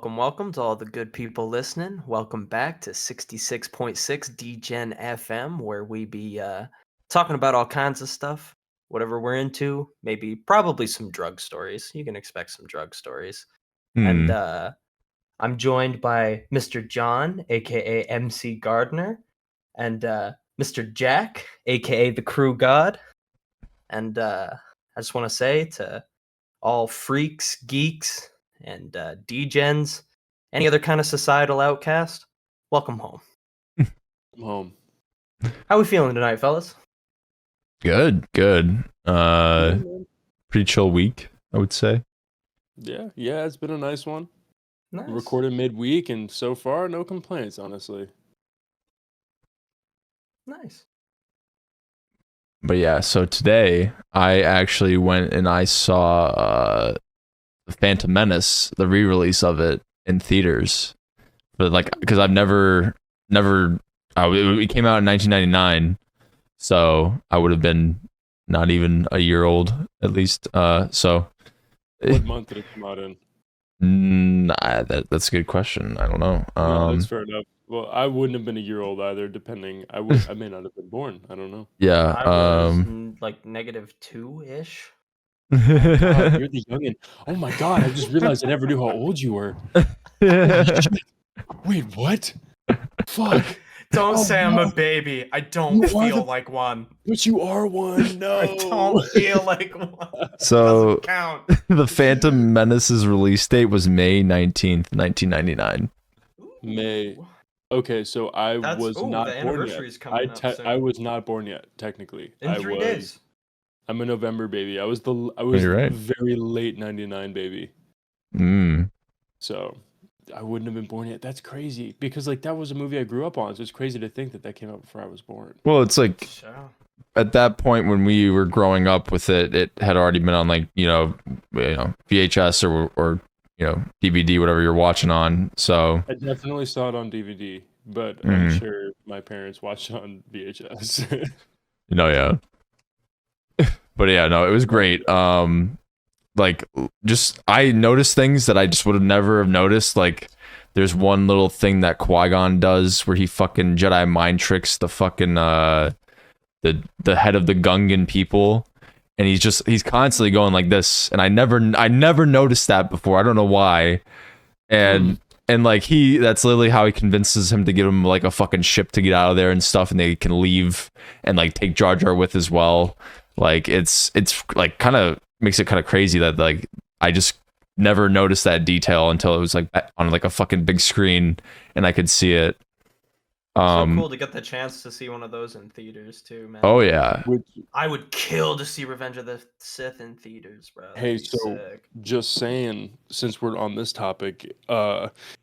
welcome to all the good people listening. Welcome back to 66.6 DGen FM, where we be talking about all kinds of stuff, whatever we're into, maybe probably some drug stories. You can expect some drug stories. And I'm joined by Mr. John, aka MC Gardner, and Mr. Jack, aka the Crew God. And I just want to say to all freaks, geeks, and degens, any other kind of societal outcast, welcome home. I'm home. How we feeling tonight, fellas? Good. Pretty chill week, I would say. Yeah, it's been a nice one. Nice. Recorded midweek, and so far, no complaints, honestly. Nice. But yeah, so today I actually went and I saw Phantom Menace, the re-release of it in theaters. But because I've never it came out in 1999, so I would have been not even a year old at least. So what month did it come out in? That's a good question. I don't know. No, that's fair enough. Well, I wouldn't have been a year old either, depending. I may not have been born. I don't know. Yeah. I was -2-ish. God, you're the youngin'. Oh my god! I just realized I never knew how old you were. Wait, what? Fuck! Don't say I'm a baby. I don't feel like one. But you are one. No, I don't feel like one. So Doesn't count. the Phantom Menace's release date was May 19th, 1999. May. Okay, so I was not the born anniversary's yet. coming up soon. I was not born yet, technically. In 3 days. I'm a November baby. I was You're right. very late 99 baby. So I wouldn't have been born yet. That's crazy because that was a movie I grew up on. So it's crazy to think that came out before I was born. Well, it's like Sure. at that point when we were growing up with it, it had already been on VHS or DVD, whatever you're watching on. So I definitely saw it on DVD, but I'm sure my parents watched it on VHS. Yeah. But yeah, no, it was great. I noticed things that I just would have never have noticed. Like, there's one little thing that Qui-Gon does where he fucking Jedi mind tricks the fucking the head of the Gungan people, and he's constantly going like this, and I never noticed that before. I don't know why, and that's literally how he convinces him to give him like a fucking ship to get out of there and stuff, and they can leave and like take Jar Jar with as well. Like it's like kind of makes it kind of crazy that like I just never noticed that detail until it was like on like a fucking big screen and I could see it. So cool to get the chance to see one of those in theaters too, man. Oh yeah. I would kill to see Revenge of the Sith in theaters, bro. Hey, so sick. Just saying, since we're on this topic,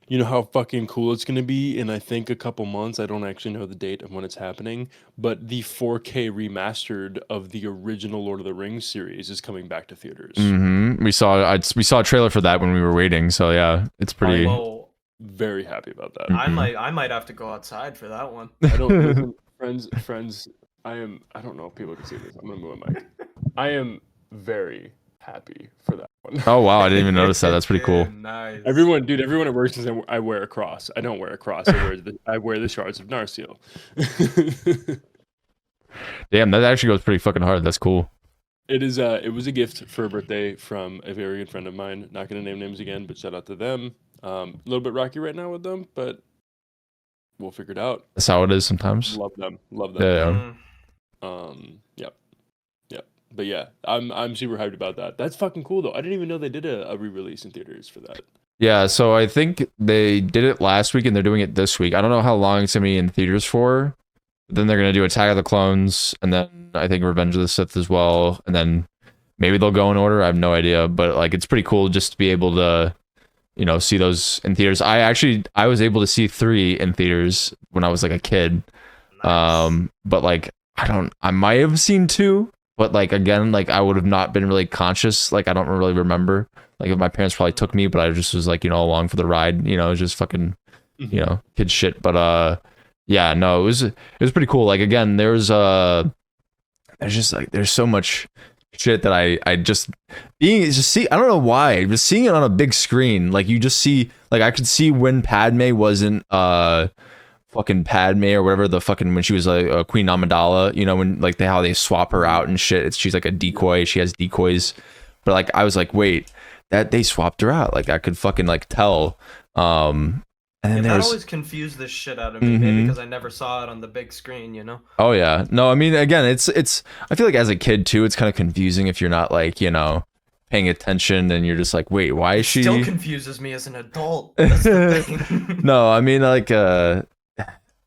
you know how fucking cool it's gonna be in I think a couple months. I don't actually know the date of when it's happening, but the 4K remastered of the original Lord of the Rings series is coming back to theaters. We saw a trailer for that when we were waiting. So yeah, it's pretty. Very happy about that. I might have to go outside for that one. I don't friends. I don't know if people can see this. I'm gonna move my mic. I am very happy for that one. Oh wow, I didn't even notice that. That's pretty cool. Nice. Everyone at work says I wear a cross. I don't wear a cross. I wear the shards of Narsil. Damn, that actually goes pretty fucking hard. That's cool. It is. It was a gift for a birthday from a very good friend of mine. Not gonna name names again, but shout out to them. A little bit rocky right now with them, but we'll figure it out. That's how it is sometimes. Love them. Yeah. Yep. But yeah, I'm super hyped about that. That's fucking cool though. I didn't even know they did a re-release in theaters for that. Yeah, so I think they did it last week and they're doing it this week. I don't know how long it's gonna be in theaters for. But then they're gonna do Attack of the Clones, and then I think Revenge of the Sith as well, and then maybe they'll go in order. I have no idea, but like it's pretty cool just to be able to see those in theaters. I was able to see 3 in theaters when I was like a kid. Nice. But like I might have seen 2, but like again, like I would have not been really conscious. Like I don't really remember. Like if my parents probably took me, but I just was like, along for the ride, it was just fucking, kid shit. But yeah, no, it was pretty cool. Like again, there's so much shit that I just see. I don't know why, just seeing it on a big screen, like you just see, like I could see when Padme wasn't fucking Padme or whatever, the fucking, when she was like Queen Amidala, you know, when like how they swap her out and shit. She's like a decoy. She has decoys, but like I was like, wait, that they swapped her out. Like I could fucking like tell. And then that always confused the shit out of me, maybe because I never saw it on the big screen, you know? Oh yeah. No, I mean, again, it's I feel like as a kid too, it's kind of confusing if you're not like, you know, paying attention and you're just like, wait, why is she? Still confuses me as an adult. That's the thing. No, I mean like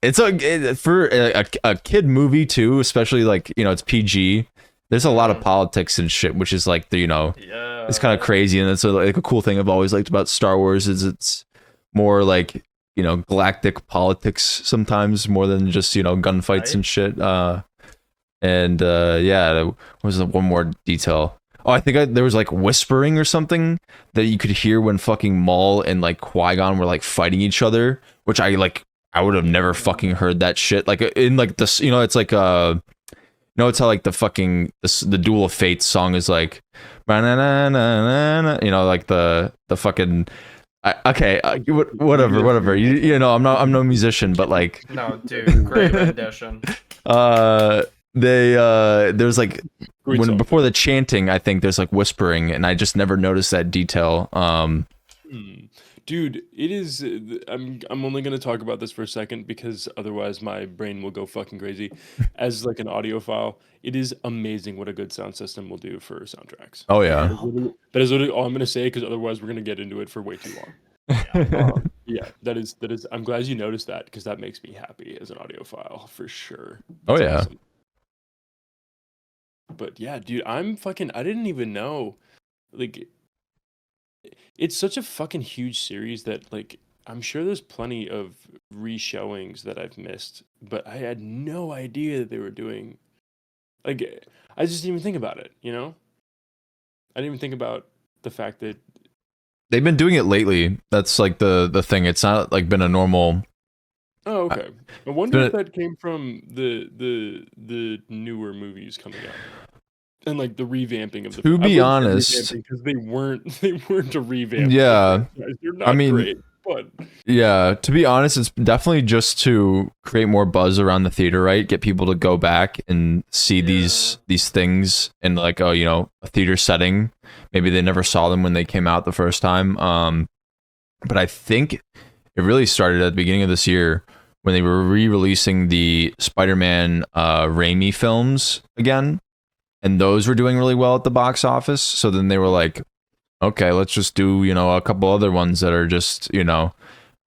it's for a kid movie too, especially like, you know, it's PG. There's a lot of politics and shit, which is like the, you know, Yeah. it's kind of crazy, and it's like a cool thing I've always liked about Star Wars is it's more like, you know, galactic politics sometimes more than just, you know, gunfights Right. and shit. Yeah, there was one more detail. Oh, I think there was like whispering or something that you could hear when fucking Maul and like Qui-Gon were like fighting each other, which I would have never fucking heard that shit. Like in like this, you know, it's like you know, it's how like the fucking the Duel of Fates song is like, you know, like the fucking. Whatever. You know, I'm no musician, but like, No, dude, great rendition. there's like Great song. before the chanting, I think there's like whispering, and I just never noticed that detail. Dude, it is. I'm only gonna talk about this for a second because otherwise my brain will go fucking crazy. As like an audiophile, it is amazing what a good sound system will do for soundtracks. Oh yeah. That is literally all I'm gonna say because otherwise we're gonna get into it for way too long. Yeah, that is. I'm glad you noticed that because that makes me happy as an audiophile for sure. Oh, That's yeah. awesome. But yeah, dude, I didn't even know. Like, it's such a fucking huge series that like I'm sure there's plenty of re-showings that I've missed, but I had no idea that they were doing. Like, I just didn't even think about it. You know, I didn't even think about the fact that. They've been doing it lately. That's like the thing. It's not like been a normal. Oh, okay. I wonder if but- that came from the newer movies coming out. And like the revamping of the. To be honest- because they weren't a revamp. Yeah, They're not I mean- great, but Yeah, to be honest, it's definitely just to create more buzz around the theater, right? Get people to go back and see these things in like a, you know, a theater setting. Maybe they never saw them when they came out the first time. But I think it really started at the beginning of this year when they were re-releasing the Spider-Man Raimi films again, and those were doing really well at the box office. So then they were like, okay, let's just do, you know, a couple other ones that are just, you know,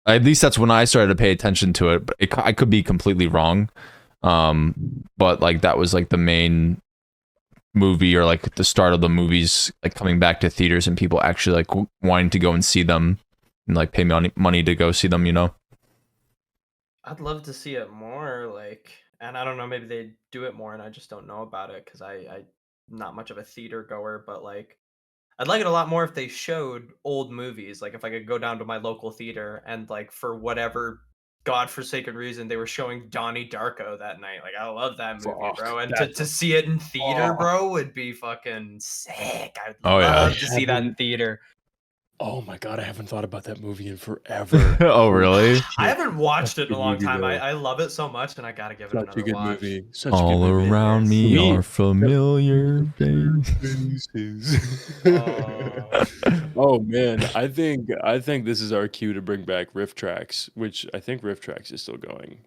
at least that's when I started to pay attention to it. But I could be completely wrong. But like that was like the main movie, or like the start of the movies like coming back to theaters and people actually like wanting to go and see them and like pay money to go see them, you know. I'd love to see it more, like, and I don't know, maybe they do it more and I just don't know about it because I'm not much of a theater goer, but like, I'd like it a lot more if they showed old movies. Like, if I could go down to my local theater and, like, for whatever godforsaken reason, they were showing Donnie Darko that night. Like, I love that movie, Fuck, bro. And that's to see it in theater, fuck. bro, would be fucking sick. I'd Oh, yeah. love to see that in theater. oh my god, I haven't thought about that movie in forever. Oh really? I haven't watched it in a good long movie, time. though. I love it so much, and I gotta give it Such a another good watch. movie. Such a All good movie. around me Me- are familiar faces. Oh man, I think this is our cue to bring back Riff Tracks, which I think Riff Tracks is still going.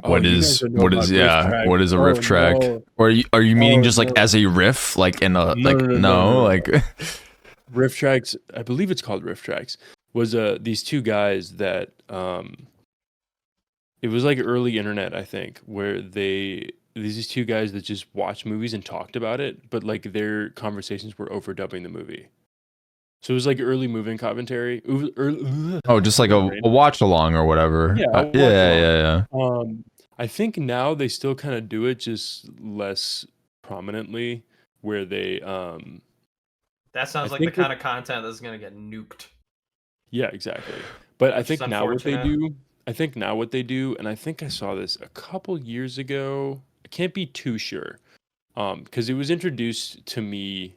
What you is guys don't know about Riff Track. what is a Oh, riff track? no. Or are you meaning Oh, just like no. as a riff, like in a like No. like Riff Tracks, I believe it's called Riff Tracks, was these two guys that it was like early internet, I think, where these two guys that just watched movies and talked about it, but like their conversations were overdubbing the movie. So it was like early movie commentary. oh, just like a watch along or whatever. Yeah, a watch Yeah. I think now they still kind of do it, just less prominently, where they That sounds I like the think it- kind of content that's gonna get nuked. yeah, exactly. But I Which is think now what they unfortunate. do, and I think I saw this a couple years ago. I can't be too sure, because it was introduced to me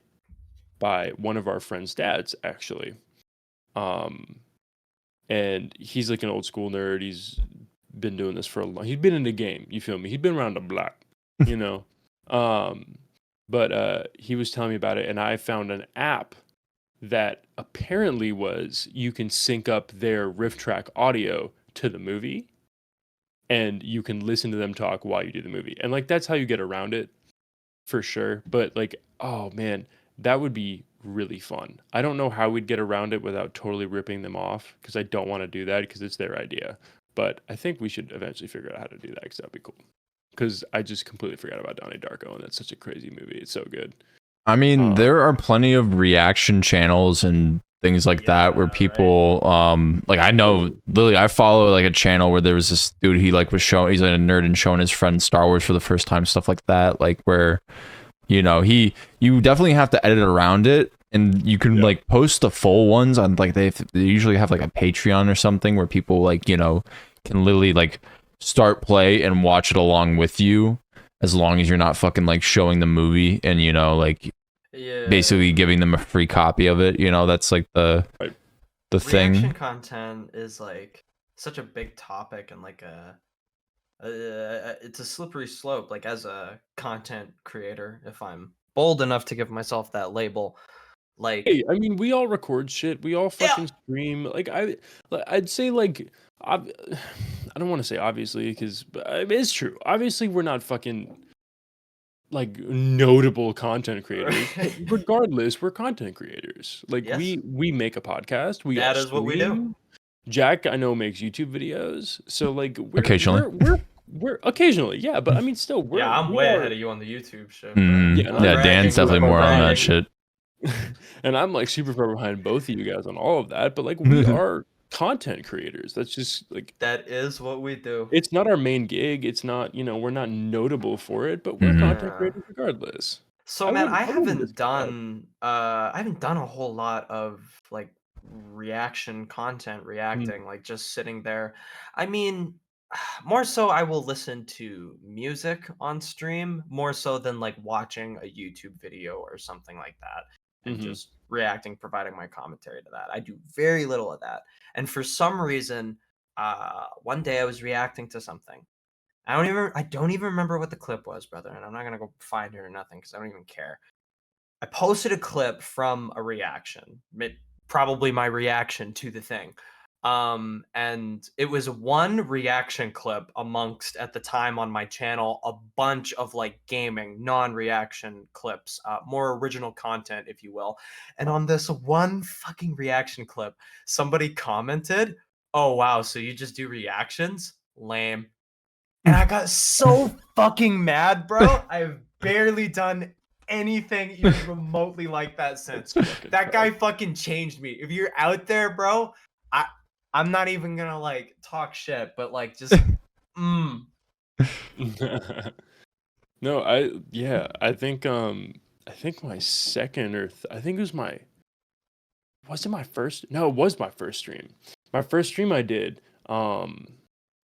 by one of our friends' dads, actually. Um, and he's like an old school nerd. He's been doing this for a long. He's been in the game. You feel me? He's been around the block, you know. But he was telling me about it, and I found an app that apparently was you can sync up their riff track audio to the movie, and you can listen to them talk while you do the movie, and like that's how you get around it for sure. But like, oh man, that would be really fun. I don't know how we'd get around it without totally ripping them off, because I don't want to do that because it's their idea. But I think we should eventually figure out how to do that, because that'd be cool. Because I just completely forgot about Donnie Darko, and that's such a crazy movie. It's so good. I mean, there are plenty of reaction channels and things like that where people like I know literally I follow like a channel where there was this dude, he like was showing, he's like a nerd and showing his friend Star Wars for the first time, stuff like that, like where you definitely have to edit around it, and you can like post the full ones on like they usually have like a Patreon or something where people like can literally like start play and watch it along with you, as long as you're not fucking like showing the movie and basically giving them a free copy of it. That's like the thing. Reaction content is like such a big topic, and like it's a slippery slope. Like as a content creator, if I'm bold enough to give myself that label, like hey, I mean, we all record shit. We all fucking stream. Like I'd say like I don't want to say obviously, because it's true. Obviously, we're not fucking like notable content creators. But regardless, we're content creators. Like Yes. we make a podcast. That is what we do. Jack, I know, makes YouTube videos. So like Occasionally. we're occasionally, yeah. But I mean, still, I'm way ahead of you on the YouTube shit. Dan's definitely more on that shit. And I'm like super far behind both of you guys on all of that. But like we are content creators. That's just like that is what we do. It's not our main gig. It's not, we're not notable for it, but we're content creators regardless. So man, I haven't done a whole lot of like reaction content, reacting, like just sitting there. I mean, more so I will listen to music on stream more so than like watching a YouTube video or something like that, and just reacting, providing my commentary to that. I do very little of that. And for some reason, one day I was reacting to something. I don't even remember what the clip was, brother, and I'm not gonna go find it or nothing because I don't even care. I posted a clip from a reaction, probably my reaction to the thing. And it was one reaction clip amongst, at the time on my channel, a bunch of like gaming non-reaction clips, more original content, if you will. And on this one fucking reaction clip, somebody commented, "Oh wow, so you just do reactions? Lame." And I got so fucking mad, bro. I've barely done anything even remotely like that since. That guy fucking changed me. If you're out there, bro, I'm not even gonna like talk shit, but like just No, I think my second or I think it was was it my first? No, it was my first stream. My first stream I did,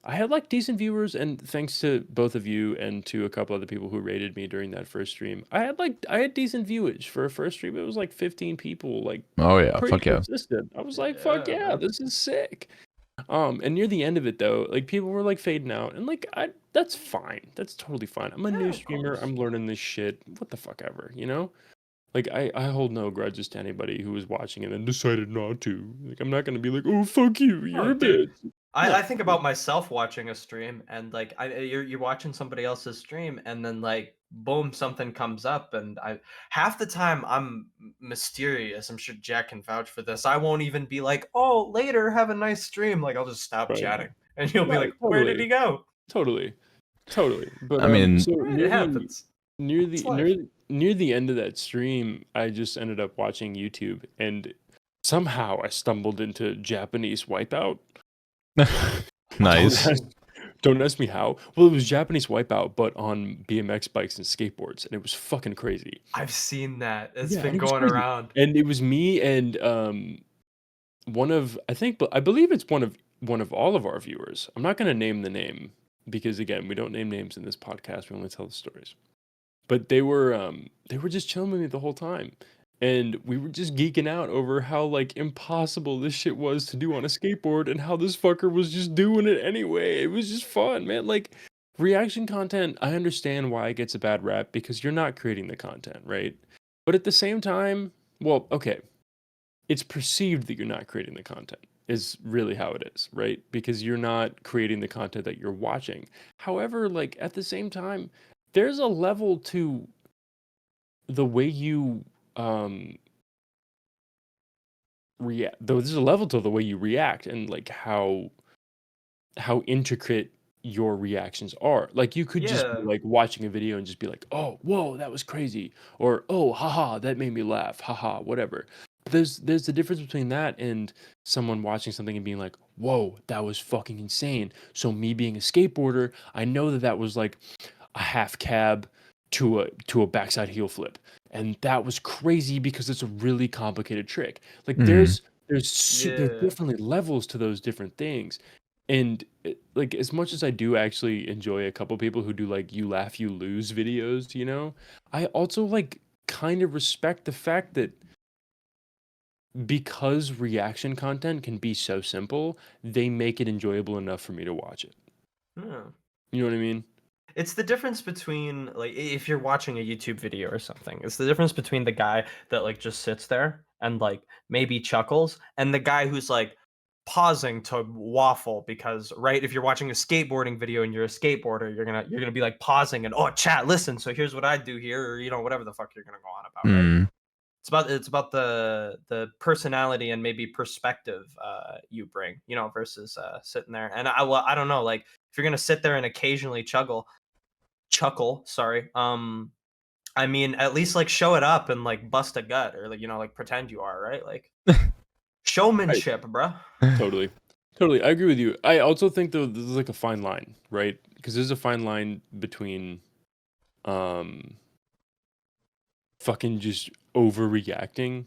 I had like decent viewers, and thanks to both of you and to a couple other people who rated me during that first stream, I had decent viewage for a first stream. It was like 15 people, like pretty consistent. I was like, fuck yeah, this is sick. And near the end of it though, like people were like fading out, and like that's fine. That's totally fine. I'm a new streamer. I'm learning this shit. What the fuck ever, Like I hold no grudges to anybody who was watching and then decided not to. Like I'm not gonna be like, oh fuck you, you're a bitch. I think about myself watching a stream, and like you're watching somebody else's stream, and then like boom, something comes up, and half the time I'm mysterious. I'm sure Jack can vouch for this. I won't even be like, "Oh, later, have a nice stream." Like I'll just stop chatting, and you'll be like, "Where did he go?" Totally. But I mean, so it happens. Near the end of that stream, I just ended up watching YouTube, and somehow I stumbled into Japanese Wipeout. Nice. Don't ask me how. Well, it was Japanese Wipeout, but on BMX bikes and skateboards, and it was fucking crazy. I've seen that. It's been going around. And it was me and I believe it's one of all of our viewers. I'm not going to name the name because again, we don't name names in this podcast. We only tell the stories. but they were just chilling with me the whole time. And we were just geeking out over how like impossible this shit was to do on a skateboard and how this fucker was just doing it anyway. It was just fun, man. Like reaction content, I understand why it gets a bad rap because you're not creating the content, right? But at the same time, well, okay, it's perceived that you're not creating the content is really how it is, right? Because you're not creating the content that you're watching. However, like at the same time, there's a level to the way you react. Though there's a level to the way you react and like how intricate your reactions are. Like you could just be Yeah. like watching a video and just be like, "Oh, whoa, that was crazy," or "Oh, haha, that made me laugh, haha," whatever. There's a difference between that and someone watching something and being like, "Whoa, that was fucking insane." So me being a skateboarder, I know that that was like a half cab to a backside heel flip, and that was crazy because it's a really complicated trick. Like Mhm. there's Yeah. definitely levels to those different things. And like as much as I do actually enjoy a couple people who do like you laugh you lose videos, I also like kind of respect the fact that because reaction content can be so simple, they make it enjoyable enough for me to watch it. Yeah. You know what I mean? It's the difference between like if you're watching a YouTube video or something. It's the difference between the guy that like just sits there and like maybe chuckles and the guy who's like pausing to waffle because right if you're watching a skateboarding video and you're a skateboarder you're gonna be like pausing and oh chat listen so here's what I do here or whatever the fuck you're gonna go on about right Mm. it's about the personality and maybe perspective you bring versus sitting there and I don't know like if you're gonna sit there and occasionally chuckle sorry I mean at least like show it up and like bust a gut or like like pretend you are right like I showmanship bruh. totally. Totally. I agree with you. I also think though there's like a fine line, right? Because there's a fine line between um fucking just overreacting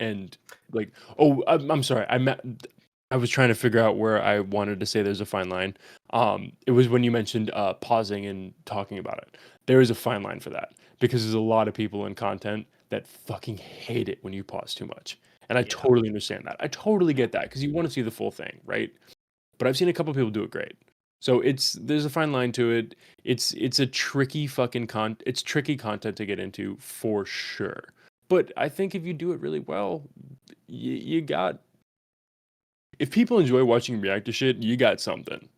and like I'm sorry I was trying to figure out where I wanted to say there's a fine line. It was when you mentioned pausing and talking about it. There is a fine line for that because there's a lot of people in content that fucking hate it when you pause too much, and I Yeah. totally understand that. I totally get that because you want to see the full thing, right? But I've seen a couple people do it great. So there's a fine line to it. It's a tricky fucking it's tricky content to get into for sure. But I think if you do it really well, you got if people enjoy watching you react to shit, you got something,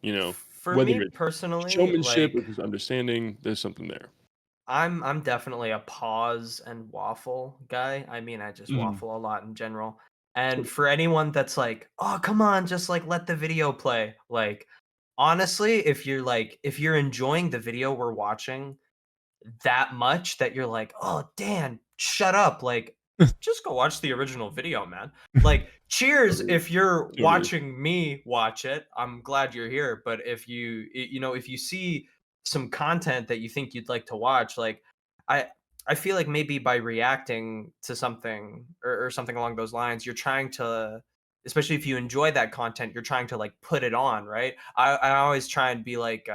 For Whether me it's personally showmanship or like just understanding, there's something there. I'm definitely a pause and waffle guy. I mean, I just Mhm. waffle a lot in general. And for anyone that's like, "Oh, come on, just like let the video play." Like honestly, if you're enjoying the video we're watching that much that you're like, "Oh, Dan, shut up." Like just go watch the original video, man. Like cheers Totally. if you're Totally. watching me watch it. I'm glad you're here, but if you see some content that you think you'd like to watch, like I I feel like maybe by reacting to something or something along those lines, you're trying to especially if you enjoy that content, you're trying to like put it on, right? I always try and be like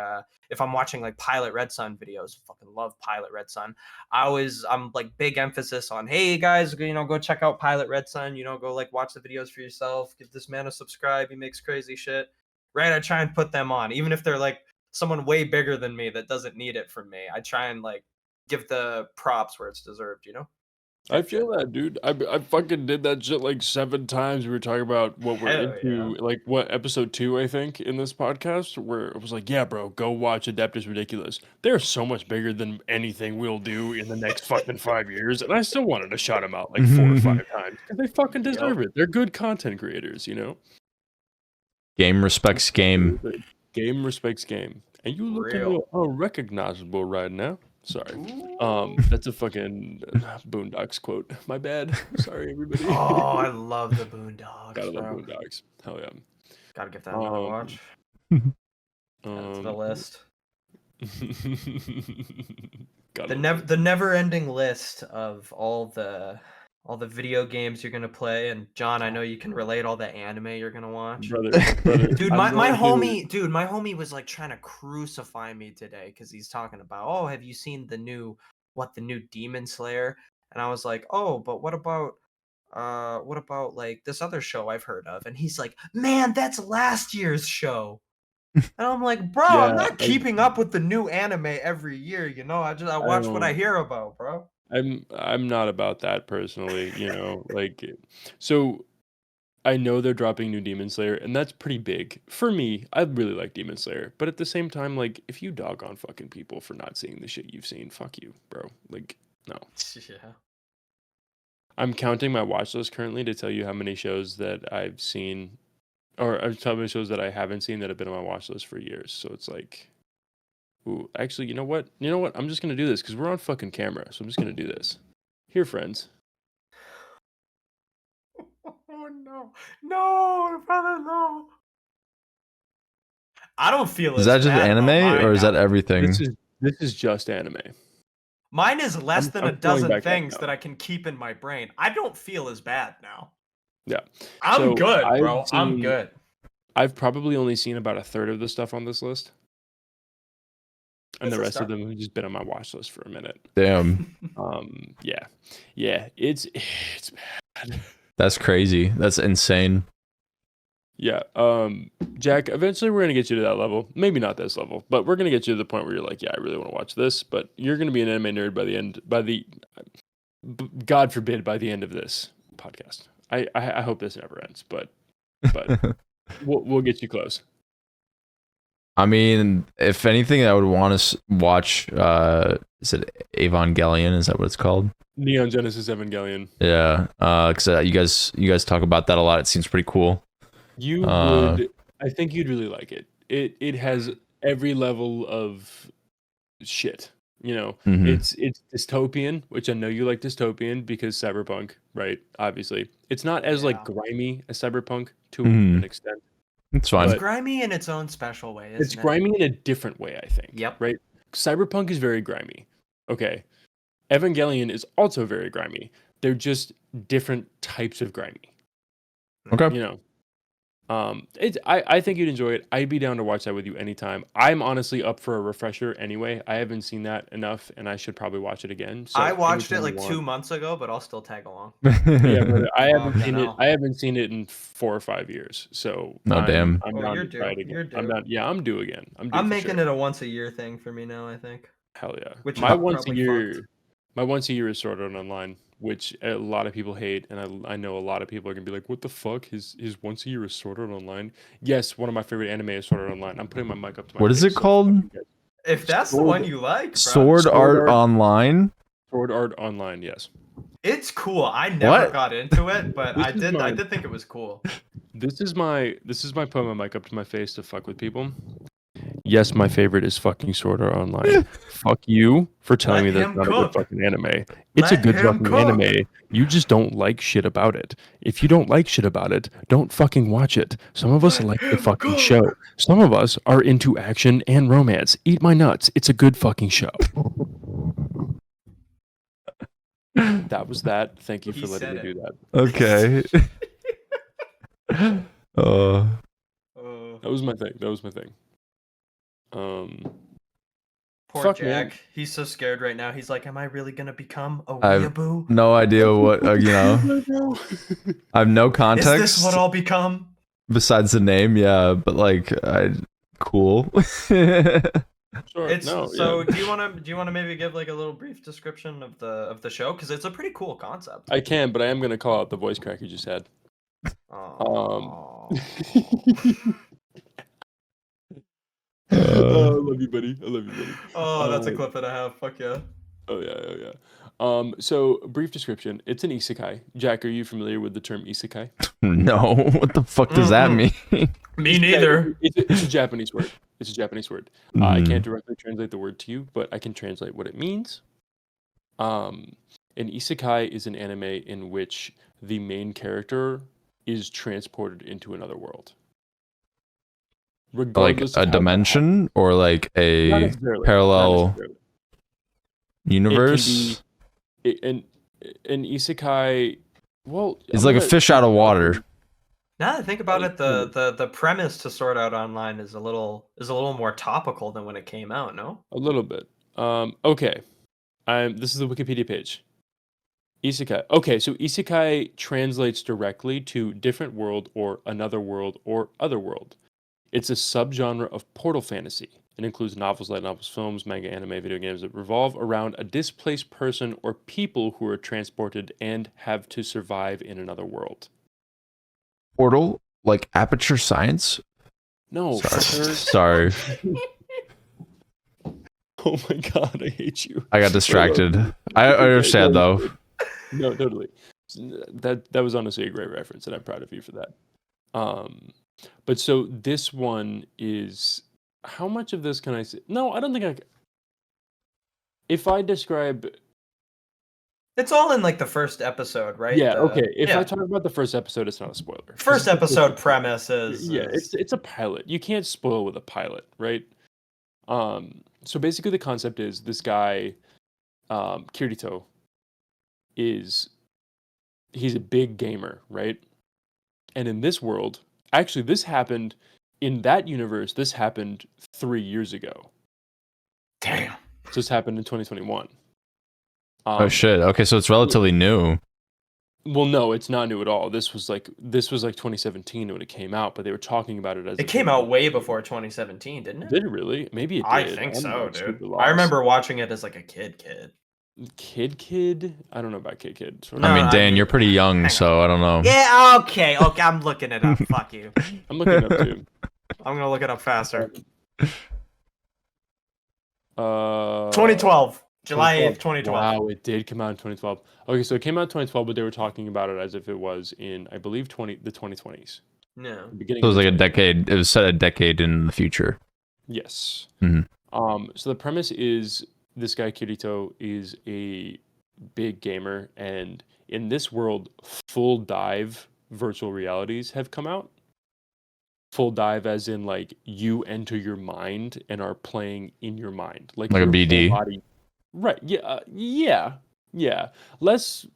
if I'm watching like Pilot Red Sun videos, fucking love Pilot Red Sun. I'm like big emphasis on, hey guys, go check out Pilot Red Sun, go like watch the videos for yourself, give this man a subscribe, he makes crazy shit. Right? I try and put them on, even if they're like someone way bigger than me that doesn't need it from me. I try and like give the props where it's deserved. I Type shit. feel that, dude. I fucking did that shit like 7 times. We were talking about what we're Hell yeah. into, like what episode 2, I think, in this podcast, where it was like, yeah, bro, go watch Adeptus Ridiculous. They're so much bigger than anything we'll do in the next fucking 5 years, and I still wanted to shout them out like 4 or 5 times because they fucking Yep. deserve it. They're good content creators. Game respects game. Absolutely. Game respects game, and you look a Real. little unrecognizable right now. Sorry. Ooh. That's a fucking Boondocks quote. My bad. Sorry, everybody. Oh, I love the Gotta Boondocks, love bro. Boondocks. Hell yeah. Gotta give that another Um, watch. Add it to the um, list. gotta The love never Boondocks. the never-ending list of all the video games you're gonna play. And John, I know you can relate all the anime you're gonna watch. Brother, Dude, I'm not here. my homie was like trying to crucify me today because he's talking about, oh, have you seen the new what, the new Demon Slayer? And I was like, oh, but what about like this other show I've heard of? And he's like, man, that's last year's show. And I'm like, bro, I'm Yeah, not keeping up with the new anime every year, you know. I watch what I don't. hear about, bro. I'm not about that personally, you know. Like, so I know they're dropping new Demon Slayer, and that's pretty big for me. I really like Demon Slayer, but at the same time, like, if you dog on fucking people for not seeing the shit you've seen, fuck you, bro. Like, no. Yeah. I'm counting my watch list currently to tell you how many shows that I've seen, or how many shows that I haven't seen that have been on my watch list for years. So it's like, ooh, actually, you know what? You know what? I'm just gonna do this because we're on fucking camera, so I'm just gonna do this. Here, friends. Oh no, no, brother, no. I don't feel Is as that just bad about anime mine or is that now. everything? This is just anime. Mine is less than a I'm pulling dozen back up things now. that I can keep in my brain. I don't feel as bad now. Yeah. I'm So good, I've bro. I'm seen- good. I've probably only seen about a third of the stuff on this list, and That's the a rest of start. them have just been on my watch list for a minute. Damn, Yeah, it's bad. that's crazy. That's insane. Yeah, Jack, eventually we're gonna get you to that level. Maybe not this level, but we're gonna get you to the point where you're like, yeah, I really want to watch this. But you're gonna be an anime nerd by the end. God forbid, by the end of this podcast. I hope this never ends, but we'll get you close. I mean, if anything, I would want to watch. Is it Evangelion? Is that what it's called? Neon Genesis Evangelion. Yeah, because you guys talk about that a lot. It seems pretty cool. You would. I think you'd really like it. It has every level of shit. You know, Mhm. it's dystopian, which I know you like dystopian because cyberpunk, right? Obviously, it's not as like Yeah. grimy as cyberpunk to Mhm. an extent. It's fine. It's But- grimy in its own special way, isn't It's it? grimy in a different way, I think. Yep. Right? Cyberpunk is very grimy. Okay. Evangelion is also very grimy. They're just different types of grimy. Okay. You know. I think you'd enjoy it. I'd be down to watch that with you anytime. I'm honestly up for a refresher anyway. I haven't seen that enough, and I should probably watch it again. So I watched it anytime like you 2 want- months ago, but I'll still tag along. Yeah, brother, I haven't Okay, seen no. it. I haven't seen it in 4 or 5 years. So Oh, damn. I'm Oh, down you're to try it due. again. You're I'm due. down. Yeah, I'm due again. I'm due I'm for making sure. it a once a year thing for me now, I think. Hell yeah. Which My is once a probably year. fucked. My once a year is Sword Art Online, which a lot of people hate, and I know a lot of people are gonna be like, "What the fuck? His once a year is Sword Art Online." Yes, one of my favorite anime is Sword Art Online. I'm putting my mic up to my What is face it so called? fucking good. If that's the Sword- one you like, bro, Sword Sword Art Art- Online. Sword Art Online, yes. it's cool. I never What? got into it, but This I is did. I mine. did think it was cool. This is my putting my mic up to my face to fuck with people. Yes, my favorite is fucking Sword Art Online. Fuck you for telling Let me that's him not a cook. good fucking anime. It's a Let good him fucking cook. anime. You just don't like shit about it. If you don't like shit about it, don't fucking watch it. Some of us Let like the him fucking cook. show. Some of us are into action and romance. Eat my nuts. It's a good fucking show. That was that. Thank you He for letting me said do that. Okay. uh, That was my thing. That was my thing. Poor Fuck, Jack. man. He's so scared right now. He's like, "Am I really gonna become a I've- weeaboo? no idea what I have no Is context this what I'll become?" besides the name. Yeah, but like, cool. Sure. It's no, so. yeah. Do you want to maybe give like a little brief description of the show, because it's a pretty cool concept. I can, but I am gonna call out the voice crack you just had. Oh. I love you, buddy. I love you, buddy. Oh, that's a clip that I have. Fuck yeah. Oh yeah. So brief description. It's an isekai. Jack, are you familiar with the term isekai? No, what the fuck does that mean? Me neither. It's a Japanese word. It's a Japanese word. I Mm. can't directly translate the word to you, but I can translate what it means. An isekai is an anime in which the main character is transported into another world. Like Regardless a of how that dimension or like happens. Not a necessarily, not parallel necessarily. universe? An isekai. Well, It's I'm like a gonna- fish out of water. Now that I think about Like, it, the premise to Sword Art Online is a little more topical than when it came out. No. A little bit. Okay. This is the Wikipedia page. Isekai. Okay, so isekai translates directly to different world or another world or other world. It's a subgenre of portal fantasy. It includes novels, light novels, films, manga, anime, video games that revolve around a displaced person or people who are transported and have to survive in another world. Portal, like Aperture Science? No, Sorry. Oh my god, I hate you. I got distracted. I understand though. No, totally. That was honestly a great reference, and I'm proud of you for that. But so this one is, how much of this can I say? No, I don't think I can. If I describe, It's all in like the first episode, right? yeah, The- okay. If I yeah. talk about the first episode, it's not a spoiler. First episode premise is Yeah, it's a pilot. You can't spoil with a pilot, right? So basically the concept is this guy, Kirito, he's a big gamer, right? And in this world, actually this happened in that universe, this happened 3 years ago. damn. So this happened in 2021. Oh shit. Okay, so it's relatively new. Well, no, it's not new at all. This was like 2017 when it came out, but they were talking about it as It came out way before 2017, didn't it? Did it really? Maybe it did. I think I'm, so, like, super dude. lost. I remember watching it as like a kid. Kid. I don't know about kid. Sort No, of. I mean, I Dan, mean, you're pretty young, hang so I don't know. Yeah, okay, I'm looking it up. Fuck you. I'm looking up too. I'm gonna look it up faster. 2012. 2012. July 8th, 2012. Wow, it did come out in 2012. Okay, so it came out in 2012, but they were talking about it as if it was in, I believe, the 2020s. No. Beginning So it was of like the a decade. It was set a decade in the future. Yes. Mhm. So the premise is this guy Kirito is a big gamer, and in this world, full dive virtual realities have come out. Full dive, as in like you enter your mind and are playing in your mind, Like a your whole BD. body. Right? Yeah, yeah. Less,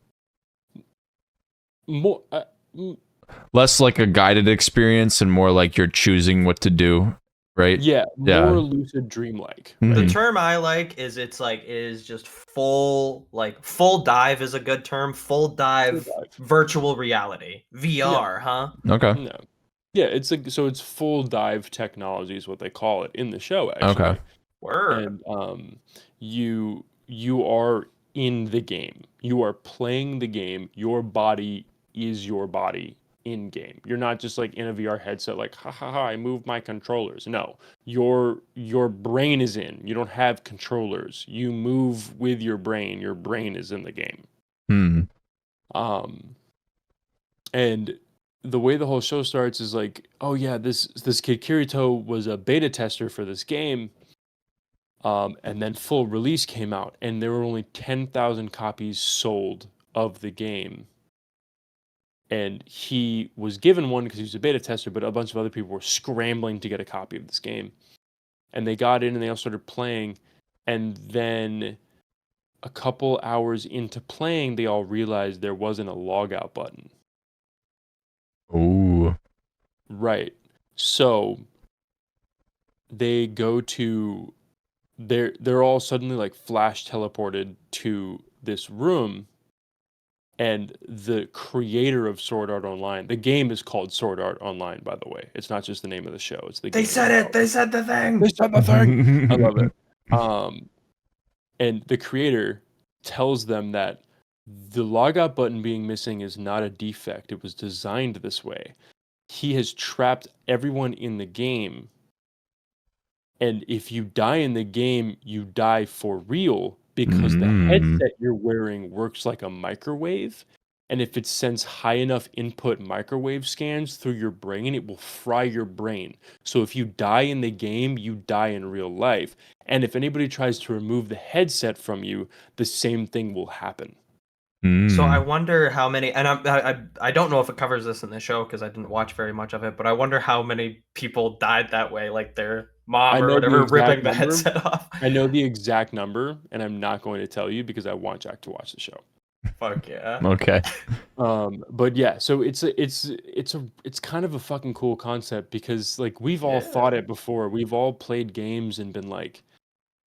more. Less like a guided experience and more like you're choosing what to do, right? Yeah, Yeah. more lucid dreamlike. Mhm. The term I like is just full dive is a good term. Full dive Full dive. virtual reality. VR, huh? Okay. No. Yeah, it's like, so it's full dive technology is what they call it in the show, actually. Okay. And you are in the game. You are playing the game. Your body is your body in game. You're not just like in a VR headset like ha ha ha I move my controllers. No. Your brain is in. You don't have controllers. You move with your brain. Your brain is in the game. And the way the whole show starts is like, oh yeah, this kid Kirito was a beta tester for this game. And then full release came out, and there were only 10,000 copies sold of the game. And he was given one because he was a beta tester, but a bunch of other people were scrambling to get a copy of this game. And they got in and they all started playing. And then a couple hours into playing, they all realized there wasn't a logout button. Ooh. Right. So they go to, they're all suddenly like flash teleported to this room, and the creator of Sword Art Online, the game is called Sword Art Online, by the way. It's not just the name of the show. It's the They game said it. itself. They said the thing. They said the thing. I love it. And the creator tells them that the logout button being missing is not a defect. It was designed this way. He has trapped everyone in the game. And if you die in the game, you die for real because the headset you're wearing works like a microwave. And if it sends high enough input microwave scans through your brain, it will fry your brain. So if you die in the game, you die in real life. And if anybody tries to remove the headset from you, the same thing will happen. So I wonder how many, and I don't know if it covers this in the show because I didn't watch very much of it, but I wonder how many people died that way, like their mom or whatever ripping the headset off. I know the exact number, and I'm not going to tell you because I want Jack to watch the show. Fuck yeah. Okay. But yeah, so it's kind of a fucking cool concept because like we've all thought it before. We've all played games and been like,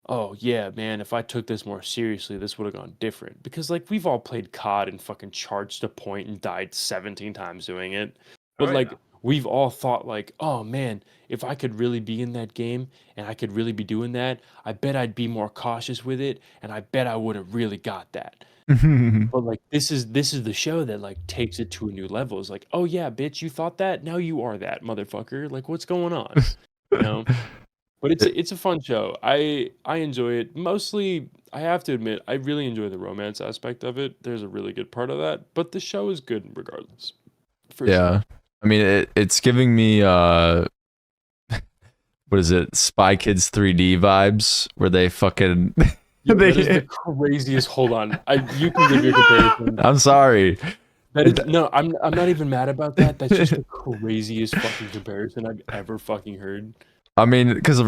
oh yeah, man, if I took this more seriously, this would have gone different. Because like we've all played COD and fucking charged a point and died 17 times doing it. But Oh, like yeah. we've all thought like, oh man, if I could really be in that game and I could really be doing that, I bet I'd be more cautious with it and I bet I would have really got that. But like this is the show that like takes it to a new level. It's like, oh yeah, bitch, you thought that? Now you are that, motherfucker. Like what's going on? You know? But it's a fun show. I enjoy it. Mostly, I have to admit, I really enjoy the romance aspect of it. There's a really good part of that, but the show is good regardless. For Yeah. sure. I mean, it's giving me what is it? Spy Kids 3D vibes where they fucking Yo, they- that is the craziest. Hold on. You can give your comparison. I'm sorry. That is, no, I'm not even mad about that. That's just the craziest fucking comparison I've ever fucking heard. I mean, because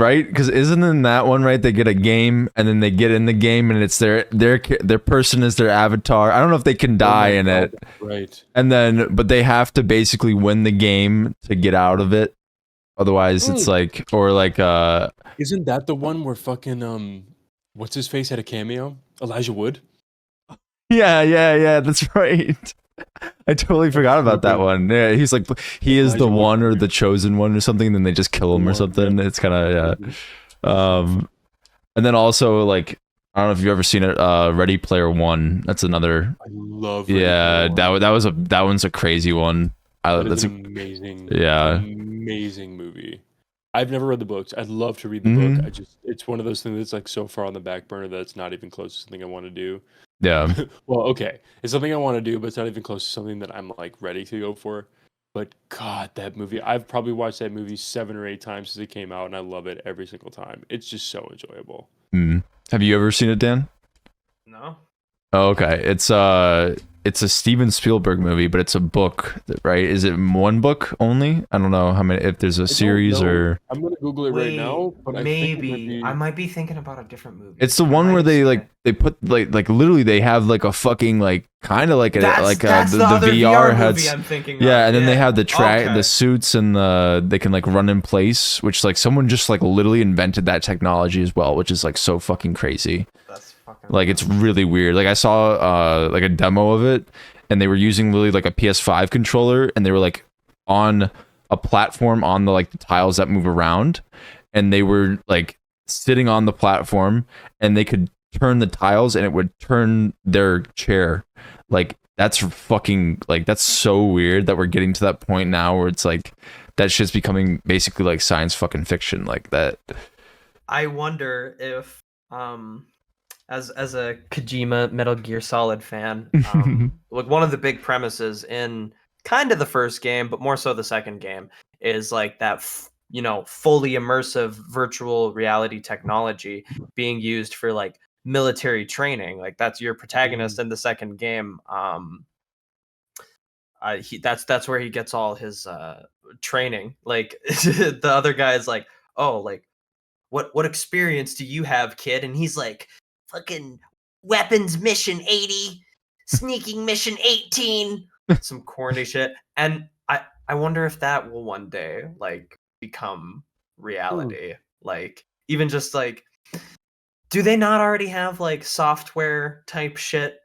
isn't in that one right? They get a game and then they get in the game and it's their person is their avatar. I don't know if they can die in it, Right. and then but they have to basically win the game to get out of it. Otherwise, it's like Isn't that the one where fucking what's his face had a cameo? Elijah Wood. yeah, that's right. I totally forgot about that one. Yeah, he's like he is the Elijah Wood. one or the chosen one or something. And then they just kill him or One, something. yeah. It's kind of and then also like I don't know if you've ever seen it. Ready Player One. That's another. I love. Ready Yeah, Player One. that one's a crazy one. That is That's an amazing. yeah. Amazing movie. I've never read the books. I'd love to read the Mhm. book. It's one of those things that's like so far on the back burner that it's not even close to something I want to do. Yeah. Well, okay, it's something I want to do, but it's not even close to something that I'm like ready to go for. But God, that movie! I've probably watched that movie 7 or 8 times since it came out, and I love it every single time. It's just so enjoyable. Mm. Have you ever seen it, Dan? No. Oh, okay. It's a Steven Spielberg movie, but it's a book, right? Is it one book only? I don't know how many. If there's a I don't series know. or I'm gonna Google it right now, but I think it might maybe be. I might be thinking about a different movie. it's the I one might where have they seen like it. they put like literally they have like a fucking like kind of like a That's the the other VR VR heads. movie I'm thinking of. Yeah, and then they have the Okay. the suits and they can like run in place, which like someone just like literally invented that technology as well, which is like so fucking crazy. That's fucking Like it's really weird. Like I saw like a demo of it and they were using literally like a PS5 controller and they were like on a platform on the like the tiles that move around and they were like sitting on the platform and they could turn the tiles and it would turn their chair. Like that's fucking like that's so weird that we're getting to that point now where it's like that shit's becoming basically like science fucking fiction like that. I wonder if as a Kojima Metal Gear Solid fan, like one of the big premises in kind of the first game, but more so the second game, is like that fully immersive virtual reality technology being used for like military training. Like that's your protagonist in the second game. That's where he gets all his training. Like the other guy's like, oh, like what experience do you have, kid? And he's like, fucking weapons mission 80, sneaking mission 18, some corny shit. And I wonder if that will one day like become reality. Like even just like, do they not already have like software type shit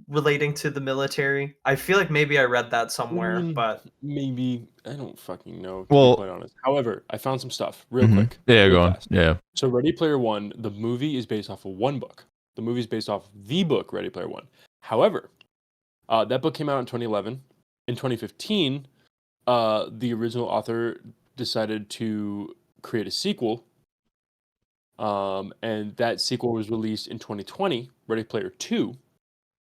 relating to the military? I feel like maybe I read that somewhere, but Maybe I don't fucking know. To Well- be quite honest. However, I found some stuff real Mhm. quick. Yeah, real go on. fast. Yeah. So Ready Player One, the movie is based off of one book. The movie is based off the book Ready Player One. However, that book came out in 2011. In 2015, the original author decided to create a sequel. And that sequel was released in 2020, Ready Player Two.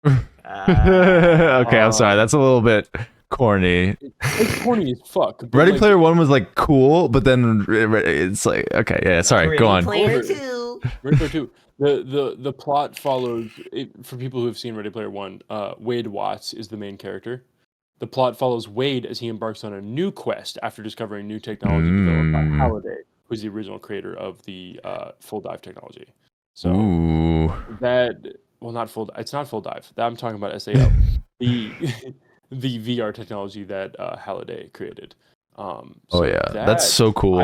Okay, I'm sorry. That's a little bit corny. It's corny as fuck. but, Ready like, Player One was like cool, but then it's like okay, yeah. Sorry, go on. Ready Player Two. The plot follows for people who have seen Ready Player One. Wade Watts is the main character. The plot follows Wade as he embarks on a new quest after discovering new technology developed by Halliday, who's the original creator of the full dive technology. So Ooh. not full. It's not full dive. I'm talking about SAO, the VR technology that Halliday created. Oh yeah, that's so cool.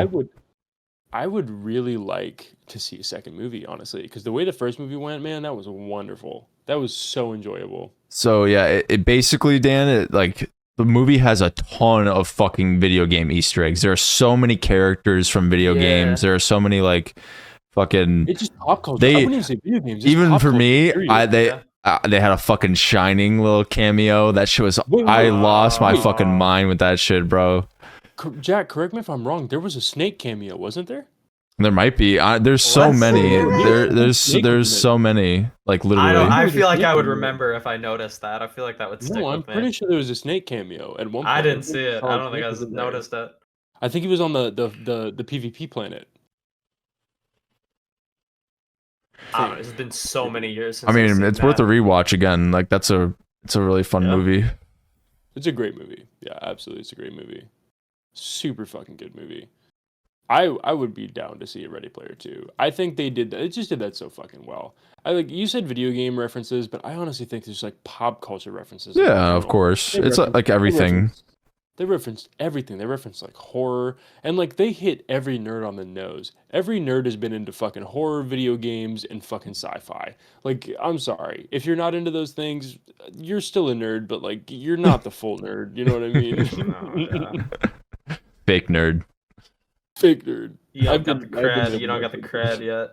I would really like to see a second movie, honestly, because the way the first movie went, man, that was wonderful. That was so enjoyable. So yeah, it basically, Dan, like the movie has a ton of fucking video game Easter eggs. There are so many characters from video games. There are so many like fucking. It's just pop culture. They- I wouldn't even say video games. It's Even pop for culture, me, period. they had a fucking Shining little cameo. That shit was. Wait, I wait, lost my wait. fucking mind with that shit, bro. Jack, correct me if I'm wrong. There was a Snake cameo, wasn't there? There might be. There's so What? many. Yeah. There's so many. Like literally. I There's a feel like I would Snake remember if I noticed that. I feel like that would stick No, I'm with me. pretty sure there was a Snake cameo at one point. I didn't see it. I Charles don't think I Snake was in there. noticed it. I think he was on the PvP planet. I don't know. It's been so many years since I mean, I've seen it's worth a that. rewatch again. Like it's a really fun Yeah. movie. It's a great movie. Yeah, absolutely, it's a great movie. Super fucking good movie. I would be down to see a Ready Player 2. I think they did that. It just did that so fucking well. I like you said video game references, but I honestly think there's like pop culture references. in Yeah, general. of course. They It's reference- like everything. They referenced everything. They referenced like horror, and like they hit every nerd on the nose. Every nerd has been into fucking horror, video games, and fucking sci-fi. Like, I'm sorry if you're not into those things, you're still a nerd, but like you're not the full nerd. You know what I mean? Oh, Fake nerd. Fake nerd. You don't I've got the been- I've been cred. there You don't got the before. cred yet.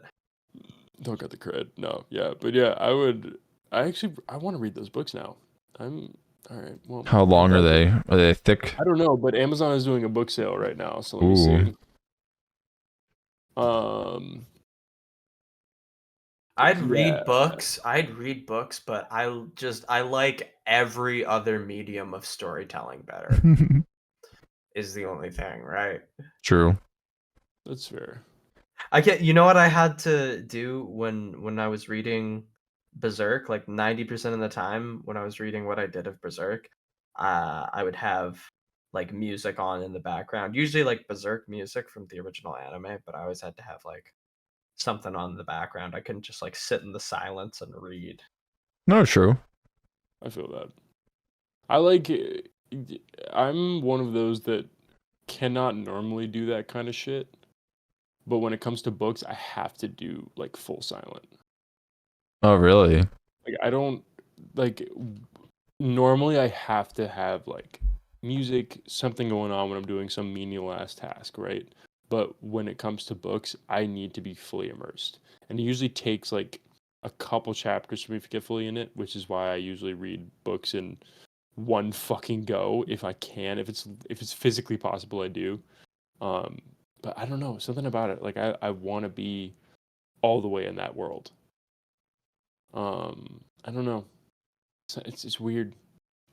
Don't got the cred. No, yeah, but yeah, I want to read those books now. I'm all right. Well, How long are they? Are they thick? I don't know, but Amazon is doing a book sale right now, so let me see. I'd read Yeah. books. I'd read books, but I like every other medium of storytelling better. Is the only thing, right? True. That's fair. You know what I had to do when I was reading Berserk, like 90% of the time when I was reading what I did of Berserk, I would have like music on in the background. Usually like Berserk music from the original anime, but I always had to have like something on in the background. I couldn't just like sit in the silence and read. No, true. I feel that. I like. I'm one of those that cannot normally do that kind of shit, but when it comes to books, I have to do like full silent. Oh, really? Like I don't like. Normally, I have to have like music, something going on when I'm doing some menial ass task, right? But when it comes to books, I need to be fully immersed, and it usually takes like a couple chapters for me to get fully in it, which is why I usually read books in one fucking go if I can. If it's physically possible, I do. But I don't know, something about it. Like I want to be all the way in that world. I don't know. It's weird.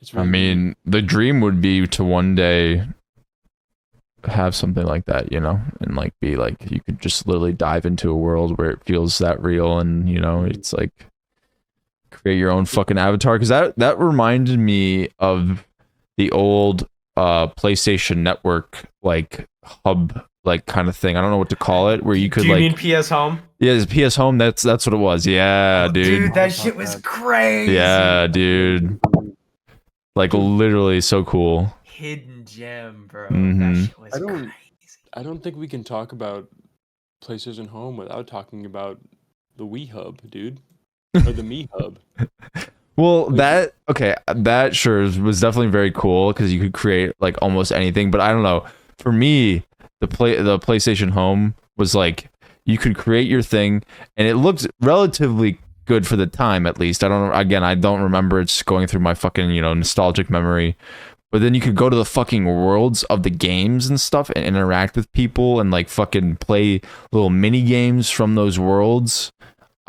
It's I really weird. mean, the dream would be to one day have something like that, you know, and like be like you could just literally dive into a world where it feels that real, and you know, it's like create your own fucking avatar. Because that reminded me of the old PlayStation Network like hub like kind of thing. I don't know what to call it, where you could Do you like mean PS Home? yeah, it's PS Home. That's what it was. Yeah, dude. that shit was crazy. Yeah, dude. Like literally so cool. Hidden gem, bro. Mhm. That shit was I don't- crazy. I don't think we can talk about PlayStation Home without talking about the Wii Hub, dude, or the Me Hub. Well, that sure was definitely very cool because you could create like almost anything. But I don't know. For me, the PlayStation Home was like you could create your thing, and it looked relatively good for the time, at least. I don't remember. It's going through my fucking nostalgic memory. But then you could go to the fucking worlds of the games and stuff and interact with people and like fucking play little mini games from those worlds.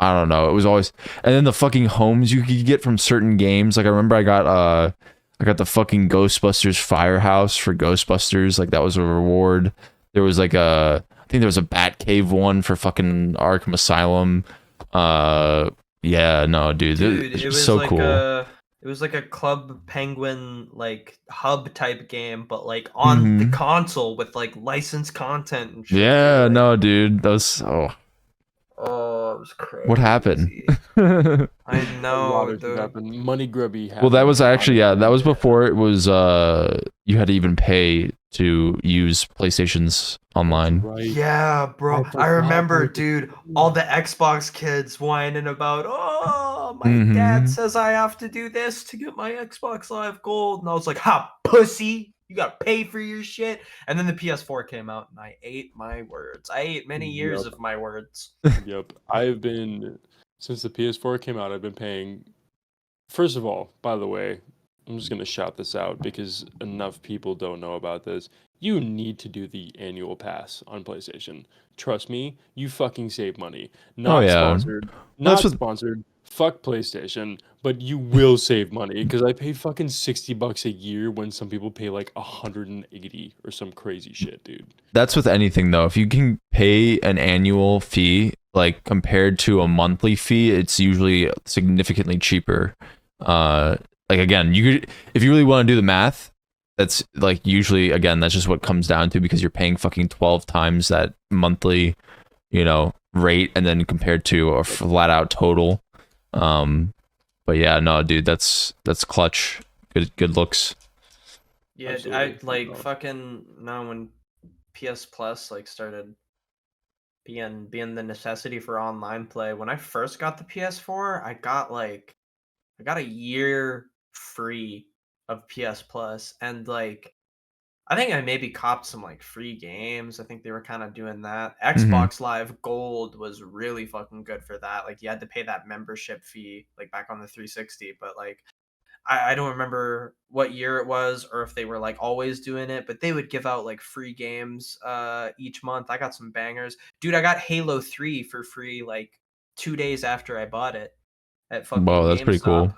I don't know. It was always, and then the fucking homes you could get from certain games. Like I remember I got the fucking Ghostbusters Firehouse for Ghostbusters. Like that was a reward. There was like I think there was a Batcave one for fucking Arkham Asylum. Yeah, no, dude, Dude, it was so like cool. it was like a Club Penguin like hub type game, but like on the Mhm. console with like licensed content and shit. Yeah, like, no, dude, that was Oh, it was crazy. What happened? I A lot know, of shit dude. happened. Money grubby happened. Well, that was actually, yeah, that was before it was you had to even pay to use PlayStations online. Right. Yeah, bro. I forgot remember, about dude, that. all the Xbox kids whining about, oh, my Mhm. dad says I have to do this to get my Xbox Live Gold. And I was like, ha, pussy. You got to pay for your shit. And then the PS4 came out, and I ate my words. I ate many years Yup. of my words. Yep. I've been, since the PS4 came out, I've been paying. First of all, by the way, I'm just going to shout this out because enough people don't know about this. You need to do the annual pass on PlayStation. Trust me, you fucking save money. Not yeah. sponsored. That's Not what- sponsored. Fuck PlayStation, but you will save money because I pay fucking $60 a year when some people pay like 180 or some crazy shit, dude. That's with anything though. If you can pay an annual fee, like compared to a monthly fee, it's usually significantly cheaper. Like again, you could, if you really want to do the math, that's like usually again that's just what it comes down to because you're paying fucking 12 times that monthly, rate, and then compared to a flat out total. But yeah, no, dude, that's clutch. Good looks. Yeah, Absolutely. I like fucking now when PS Plus like started being the necessity for online play. When I first got the PS4, I got a year free of PS Plus, and like I think I maybe copped some like free games. I think they were kind of doing that. Xbox Live Gold was really fucking good for that. Like you had to pay that membership fee like back on the 360, but like I don't remember what year it was or if they were like always doing it, but they would give out like free games each month. I got some bangers. Dude, I got Halo 3 for free like 2 days after I bought it at fucking Whoa, that's pretty cool. GameStop.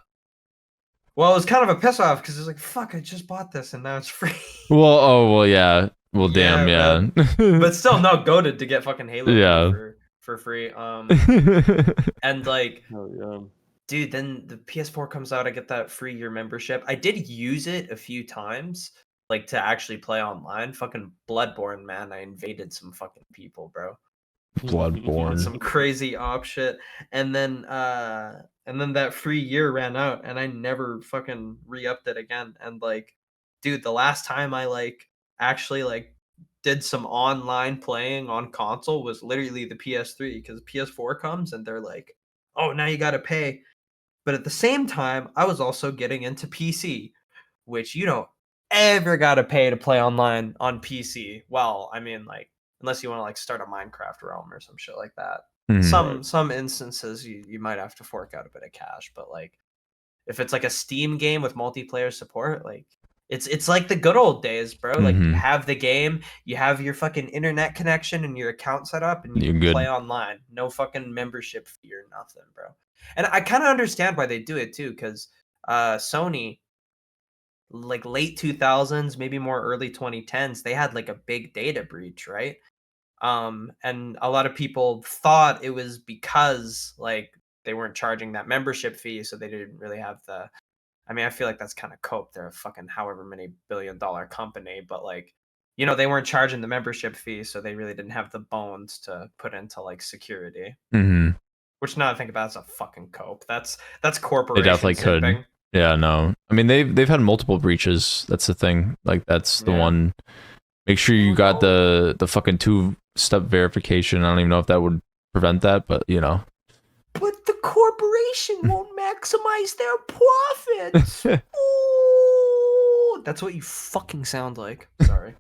Well, it was kind of a piss off because it's like, fuck, I just bought this and now it's free. Well, yeah. Well, damn, Yeah, yeah. But still, no, goated to get fucking Halo 3 Yeah. for free. And like, Oh, yeah. dude, then the PS4 comes out, I get that free year membership. I did use it a few times, like to actually play online. Fucking Bloodborne, man. I invaded some fucking people, bro. Bloodborne. Some crazy op shit. And then that free year ran out and I never fucking re-upped it again. And like, dude, the last time I like actually like did some online playing on console was literally the PS3 because PS4 comes and they're like, oh, now you gotta pay. But at the same time, I was also getting into PC, which you don't ever gotta pay to play online on PC. Well, I mean, like, unless you want to like start a Minecraft realm or some shit like that. Mhm. Some instances you might have to fork out a bit of cash, but like if it's like a Steam game with multiplayer support, like it's like the good old days, bro. Like you Mhm. have the game, you have your fucking internet connection and your account set up, and you You're can good. play online. No fucking membership fee or nothing, bro. And I kind of understand why they do it too, because Sony, like late 2000s, maybe more early 2010s, they had like a big data breach, right? And a lot of people thought it was because like they weren't charging that membership fee, so they didn't really have the. I mean, I feel like that's kind of cope. They're a fucking however many billion-dollar company, but like, they weren't charging the membership fee, so they really didn't have the bones to put into like security. Mhm. Which now I think about, that's a fucking cope. That's corporation They definitely could. simping. Yeah, no. I mean, they've had multiple breaches. That's the thing. Like that's the Yeah. one. Make sure you got the fucking 2-step verification. I don't even know if that would prevent that, but But the corporation won't maximize their profits. Ooh, that's what you fucking sound like. Sorry.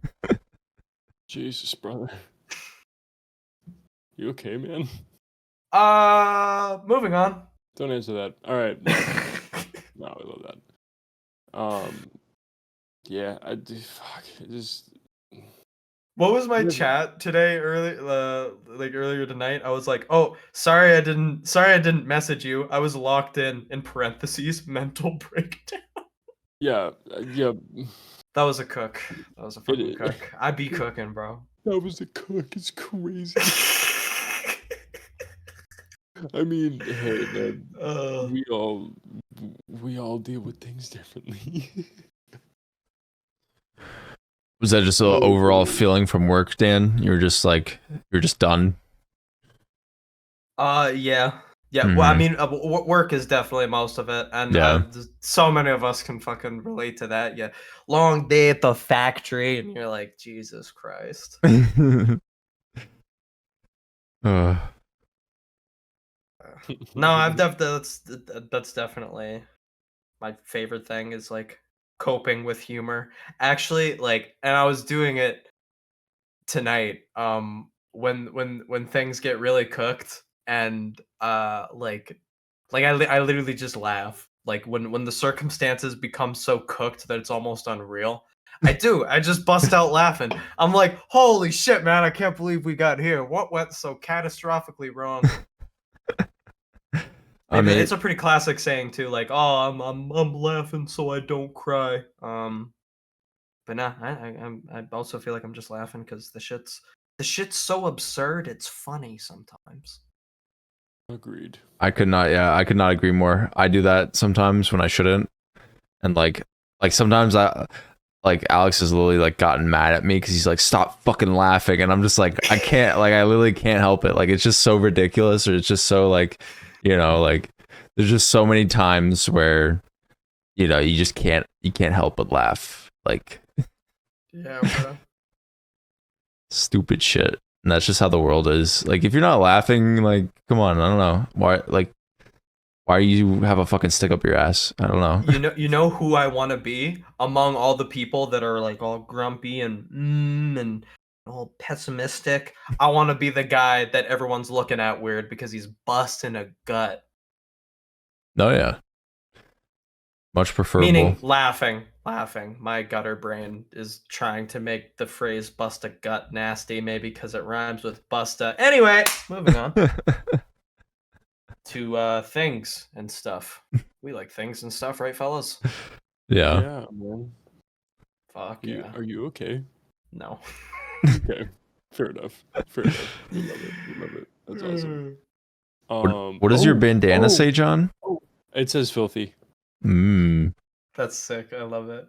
Jesus, brother. You okay, man? Moving on. Don't answer that. All right. No, I love that. Yeah, I do. Fuck. Just. What was my Yeah. chat today earlier tonight? I was like, "Oh, sorry I didn't message you. I was locked in parentheses, mental breakdown." Yeah. Yeah. That was a cook. That was a fucking It- cook. I be cooking, bro. That was a cook. It's crazy. I mean, hey, man. We all deal with things differently. was that just an overall feeling from work, Dan? You're just done. Yeah. Yeah, well, I Mhm. mean, work is definitely most of it, and Yeah. so many of us can fucking relate to that. Yeah, long day at the factory, and you're like, Jesus Christ. Uh, No, that's definitely my favorite thing is like coping with humor. Actually, like, and I was doing it tonight. When things get really cooked, and I literally just laugh. Like when the circumstances become so cooked that it's almost unreal. I just bust out laughing. I'm like, holy shit, man! I can't believe we got here. What went so catastrophically wrong? I Maybe mean, it's a pretty classic saying too, like, "Oh, I'm laughing so I don't cry." But nah, I also feel like I'm just laughing because the shit's so absurd. It's funny sometimes. Agreed. I could not. Yeah, I could not agree more. I do that sometimes when I shouldn't, and like sometimes like Alex has literally like gotten mad at me because he's like, stop fucking laughing, and I'm just like, I can't, like, I literally can't help it. Like, it's just so ridiculous, or it's just so like, like there's just so many times where you just can't help but laugh, like Yeah, bro. stupid shit. And that's just how the world is. Like, if you're not laughing, like, come on, I don't know why you have a fucking stick up your ass. I don't know. You know who I want to be among all the people that are like all grumpy and all pessimistic. I want to be the guy that everyone's looking at weird because he's busting a gut. No, yeah, much preferable. Meaning laughing. My gutter brain is trying to make the phrase "bust a gut" nasty, maybe because it rhymes with "busta." Anyway, moving on to things and stuff. We like things and stuff, right, fellas? Yeah. Yeah, man. Fuck You yeah. are you okay? No. Okay. Fair enough. Fair enough. We love it. We love it. That's awesome. What does your Oh, bandana say, John? oh. It says filthy. Mm. That's sick. I love it.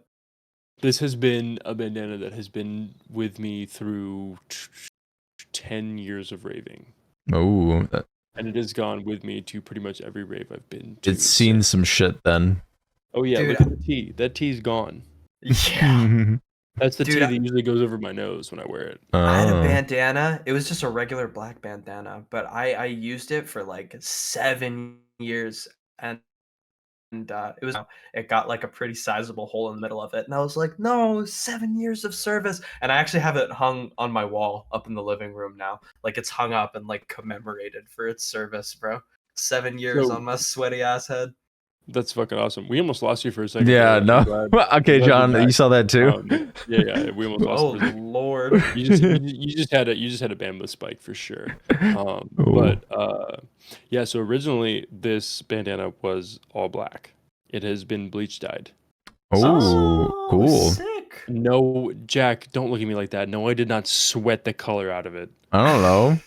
This has been a bandana that has been with me through 10 years of raving. Oh, And it has gone with me to pretty much every rave I've been to. it's seen some shit then. Oh yeah, Dude, look at the tee. That tee's gone. Yeah. That's the Dude, tee that usually goes over my nose when I wear it. I had a Oh. bandana. It was just a regular black bandana, but I used it for like 7 years, and it got like a pretty sizable hole in the middle of it, and I was like, no, 7 years of service, and I actually have it hung on my wall up in the living room now. Like it's hung up and like commemorated for its service, bro. 7 years on So my sweaty ass head. that's fucking awesome. We almost lost you for a second Yeah, there. no. Okay, I'm glad John, you're you back. saw that too. Yeah, we almost lost Oh you for a second. Lord. You just had a bandwidth spike for sure. But yeah, so originally this bandana was all black. It has been bleach dyed. Oh, cool. Sick. No, Jack, don't look at me like that. No, I did not sweat the color out of it. I don't know.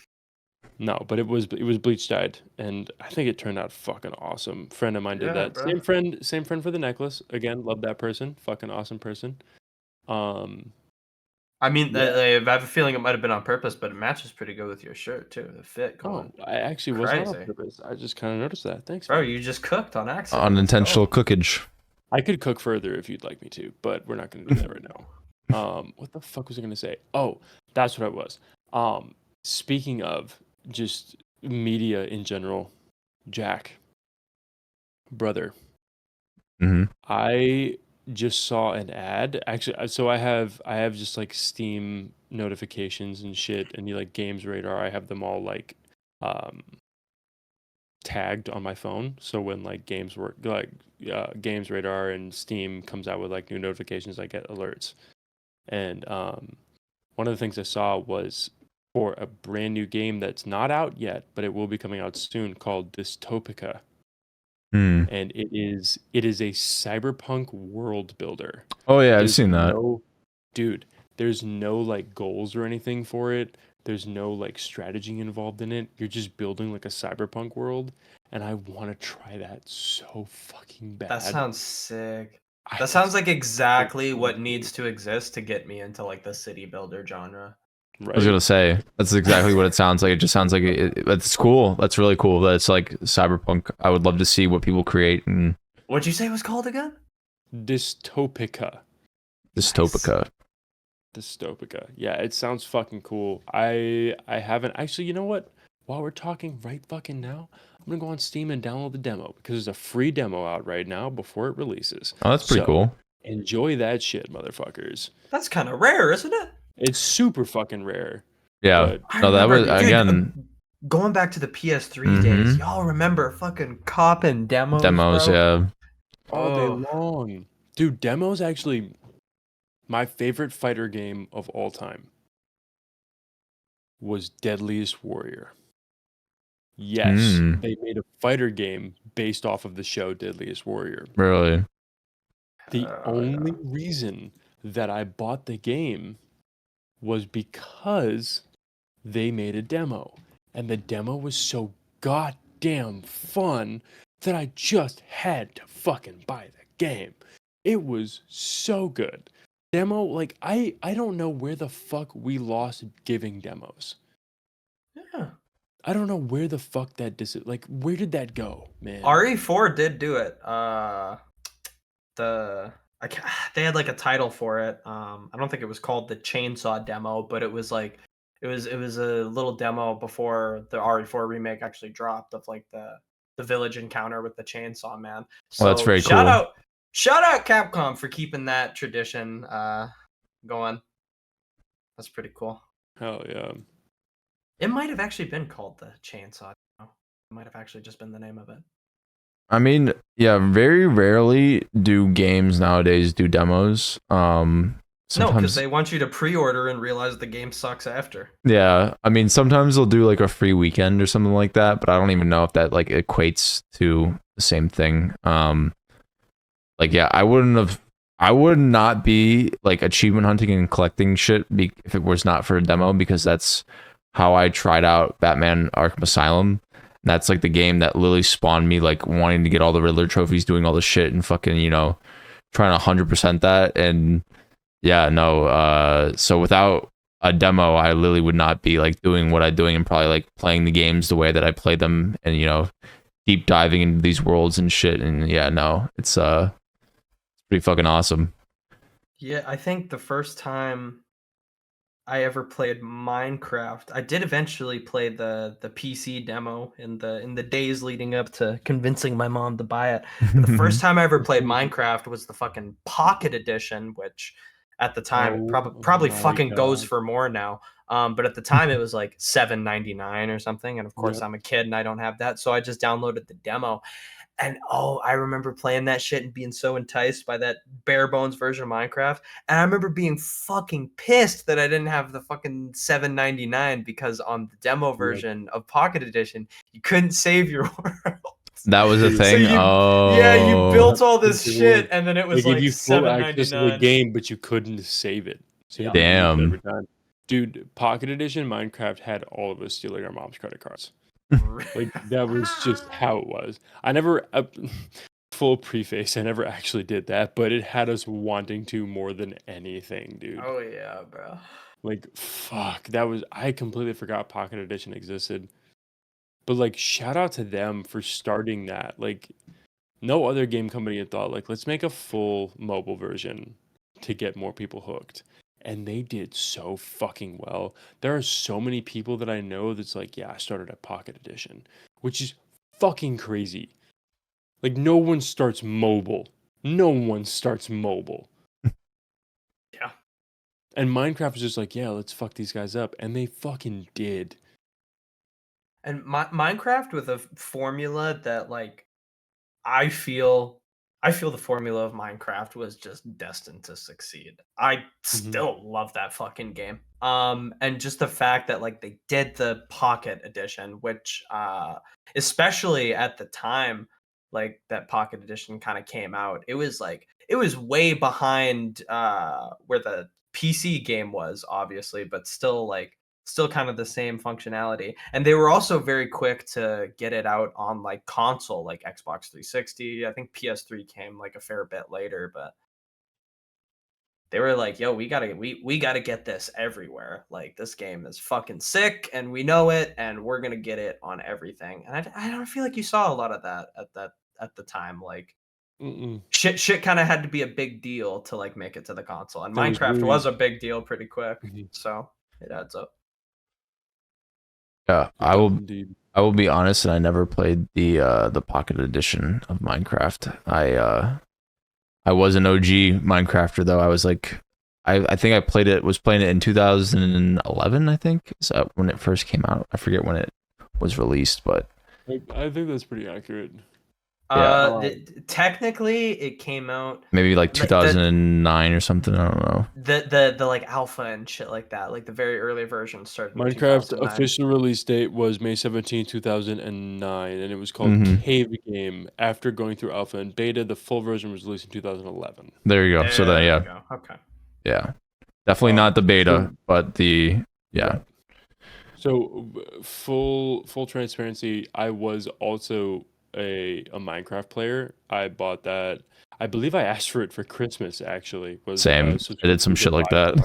No, but it was bleach dyed, and I think it turned out fucking awesome. Friend of mine did Yeah, that. bro. Same friend for the necklace. Again, love that person. Fucking awesome person. I mean, Yeah. I have a feeling it might have been on purpose, but it matches pretty good with your shirt too. The fit Oh, going. I actually was not on Crazy. purpose. I just kind of noticed that. Thanks, Bro, man. you just cooked on accident. Let's Unintentional go. cookage. I could cook further if you'd like me to, but we're not going to do that right now. What the fuck was I going to say? Oh, that's what I was. Speaking of just media in general, Jack, brother, Hmm. I just saw an ad. Actually, so I have just like Steam notifications and shit, and like Games Radar. I have them all like tagged on my phone. So when like Games Radar and Steam comes out with like new notifications, I get alerts. And one of the things I saw was for a brand new game that's not out yet, but it will be coming out soon, called Dystopica. Hmm. And it is a cyberpunk world builder. Oh yeah, I've There's seen that. Dude, there's no like goals or anything for it. There's no like strategy involved in it. You're just building like a cyberpunk world, and I want to try that so fucking bad. That sounds sick. That sounds like exactly what needs to exist to get me into like the city builder genre. I was gonna say that's exactly what it sounds like. It just sounds like it's cool. That's really cool. That's like Cyberpunk. I would love to see what people create and What'd you say it was called again? Dystopica. Dystopica. Dystopica. Yeah, it sounds fucking cool. I haven't actually. You know what? While we're talking right fucking now, I'm gonna go on Steam and download the demo because there's a free demo out right now before it releases. Oh, that's pretty So, cool. Enjoy that shit, motherfuckers. That's kind of rare, isn't it? It's super fucking rare. Yeah. But I No, that remember, was dude, again going back to the PS3 days. Mhm. Y'all remember fucking copping demos? demos. Bro? Yeah. all day Oh. long. Dude, demo's actually my favorite fighter game of all time was Deadliest Warrior. Yes, Mm. they made a fighter game based off of the show Deadliest Warrior. Really. The Oh, only yeah. reason that I bought the game was because they made a demo. And the demo was so goddamn fun that I just had to fucking buy the game. It was so good. Demo, like, I don't know where the fuck we lost giving demos. Yeah. I don't know where the fuck that like, where did that go, man? RE4 did do it. They had like a title for it. I don't think it was called the Chainsaw Demo, but it was like it was a little demo before the RE4 remake actually dropped of like the village encounter with the chainsaw man. So Well, that's very shout cool. out Capcom for keeping that tradition going. That's pretty cool. Hell yeah. It might have actually been called the Chainsaw Demo. It might have actually just been the name of it. I mean, yeah, very rarely do games nowadays do demos. No, because Sometimes, they want you to pre-order and realize the game sucks after. yeah. I mean, sometimes they'll do like a free weekend or something like that, but I don't even know if that like equates to the same thing. Like, yeah, I would not be like achievement hunting and collecting shit if it was not for a demo, because that's how I tried out Batman Arkham Asylum. And that's like the game that literally spawned me like wanting to get all the Riddler trophies, doing all the shit and fucking, trying to 100% that. And yeah, no, so without a demo, I literally would not be like doing what I'm doing and probably like playing the games the way that I play them and, deep diving into these worlds and shit. And yeah, no, it's pretty fucking awesome. Yeah, I think the first time I ever played Minecraft, I did eventually play the PC demo in the days leading up to convincing my mom to buy it. But the first time I ever played Minecraft was the fucking Pocket Edition, which at the time it probably my fucking goes God. for more now. But at the time it was like $7.99 or something, and of course Yep. I'm a kid and I don't have that, so I just downloaded the demo. And I remember playing that shit and being so enticed by that bare bones version of Minecraft. And I remember being fucking pissed that I didn't have the fucking $7.99 because on the demo Yep. version of Pocket Edition, you couldn't save your world. That was a So thing. Yeah, you built all this Yes, it shit, was. and then it They was gave like you full access to the $7.99. game, but you couldn't save it. So you had to Damn. replay every time. Dude, Pocket Edition Minecraft had all of us stealing our mom's credit cards. Like, that was just how it was. I never, full preface, I never actually did that, but it had us wanting to more than anything, dude. Oh yeah, bro. Like, fuck, I completely forgot Pocket Edition existed. But, like, shout out to them for starting that. Like, no other game company had thought, like, let's make a full mobile version to get more people hooked. And they did so fucking well. There are so many people that I know that's like, yeah, I started at Pocket Edition, which is fucking crazy. Like, no one starts mobile. No one starts mobile. Yeah. And Minecraft was just like, yeah, let's fuck these guys up. And they fucking did. And Minecraft with a formula that like I feel the formula of Minecraft was just destined to succeed. I still love that fucking game. And just the fact that like they did the Pocket Edition, which especially at the time like that Pocket Edition kind of came out, it was way behind where the PC game was, obviously, but still kind of the same functionality. And they were also very quick to get it out on like console, like Xbox 360. I think PS3 came like a fair bit later, but they were like, "Yo, we gotta get this everywhere. Like this game is fucking sick, and we know it, and we're gonna get it on everything." And I don't feel like you saw a lot of that at the time. Like Mm-mm. shit kind of had to be a big deal to like make it to the console, and That was Minecraft really- was a big deal pretty quick, Mhm. so it adds up. Yeah, It does indeed. I will be honest, and I never played the Pocket Edition of Minecraft. I was an OG Minecrafter though. I was like, I think I was playing it in 2011. I think is that when it first came out. I forget when it was released, but I think that's pretty accurate. Technically, it came out maybe like The- 2009 or something. I don't know. the like alpha and shit like that. Like the very early version started. In Minecraft 2009. official release date was May 17, 2009, and it was called Mhm. Cave Game. After going through alpha and beta, the full version was released in 2011. There you go. So then, There yeah, we go. Okay. yeah, definitely not the beta, so- but the yeah. So full transparency, I was also a Minecraft player. I bought that. I believe I asked for it for Christmas. Actually, was Same. I did some subscription to shit like buy that.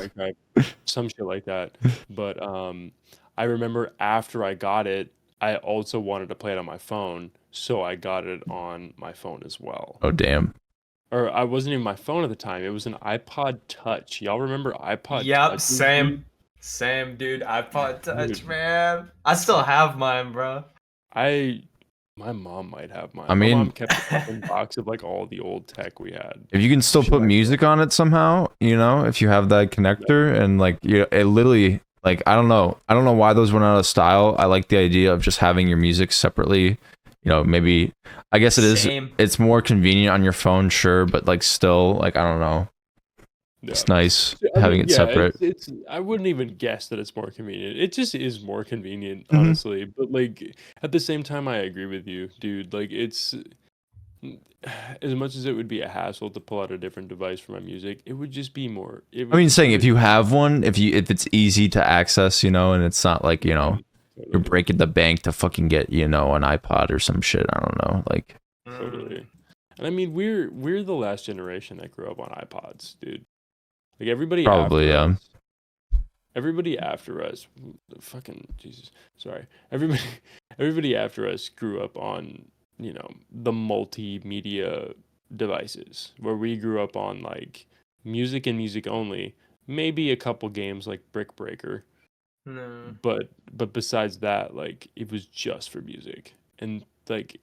Minecraft, some shit like that. But I remember after I got it, I also wanted to play it on my phone, so I got it on my phone as well. Oh damn. Or I wasn't even my phone at the time. It was an iPod Touch. Y'all remember iPod Yep, Touches, same. dude? Same, dude. iPod Touch, Dude. man. I still have mine, bro. My mom might have mine. I My mean- mom kept a fucking box of like all the old tech we had. If you can still Shit put like music on it somehow, if you have that connector and like it literally like I don't know why those went out of style. I like the idea of just having your music separately. Maybe I guess it is. Same. It's more convenient on your phone, sure, but like still, like I don't know. Yeah. It's nice I having mean, it yeah, separate. It's I wouldn't even guess that it's more convenient. It just is more convenient, Mhm. honestly. But like at the same time, I agree with you, dude. Like it's as much as it would be a hassle to pull out a different device for my music, it would just be more. I mean, saying if you have one, if it's easy to access, and it's not like you're breaking the bank to fucking get an iPod or some shit. I don't know, like. Totally. And I mean, we're the last generation that grew up on iPods, dude. Like everybody Probably, after yeah. us, everybody after us, fucking Jesus, sorry. Everybody after us grew up on the multimedia devices, where we grew up on like music and music only. Maybe a couple games like Brick Breaker, No. but besides that, like it was just for music. And like,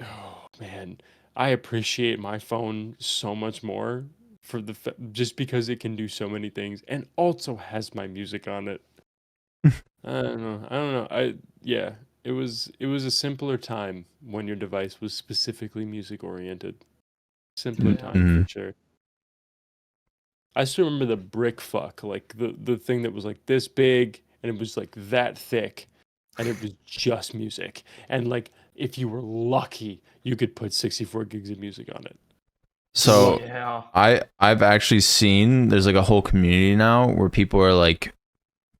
oh man, I appreciate my phone so much more for just because it can do so many things and also has my music on it. I don't know. Yeah, it was a simpler time when your device was specifically music oriented. Simpler Yeah. time for sure. I still remember the brick fuck, like the thing that was like this big and it was like that thick and it was just music. And like if you were lucky, you could put 64 gigs of music on it. So yeah. I've actually seen there's like a whole community now where people are like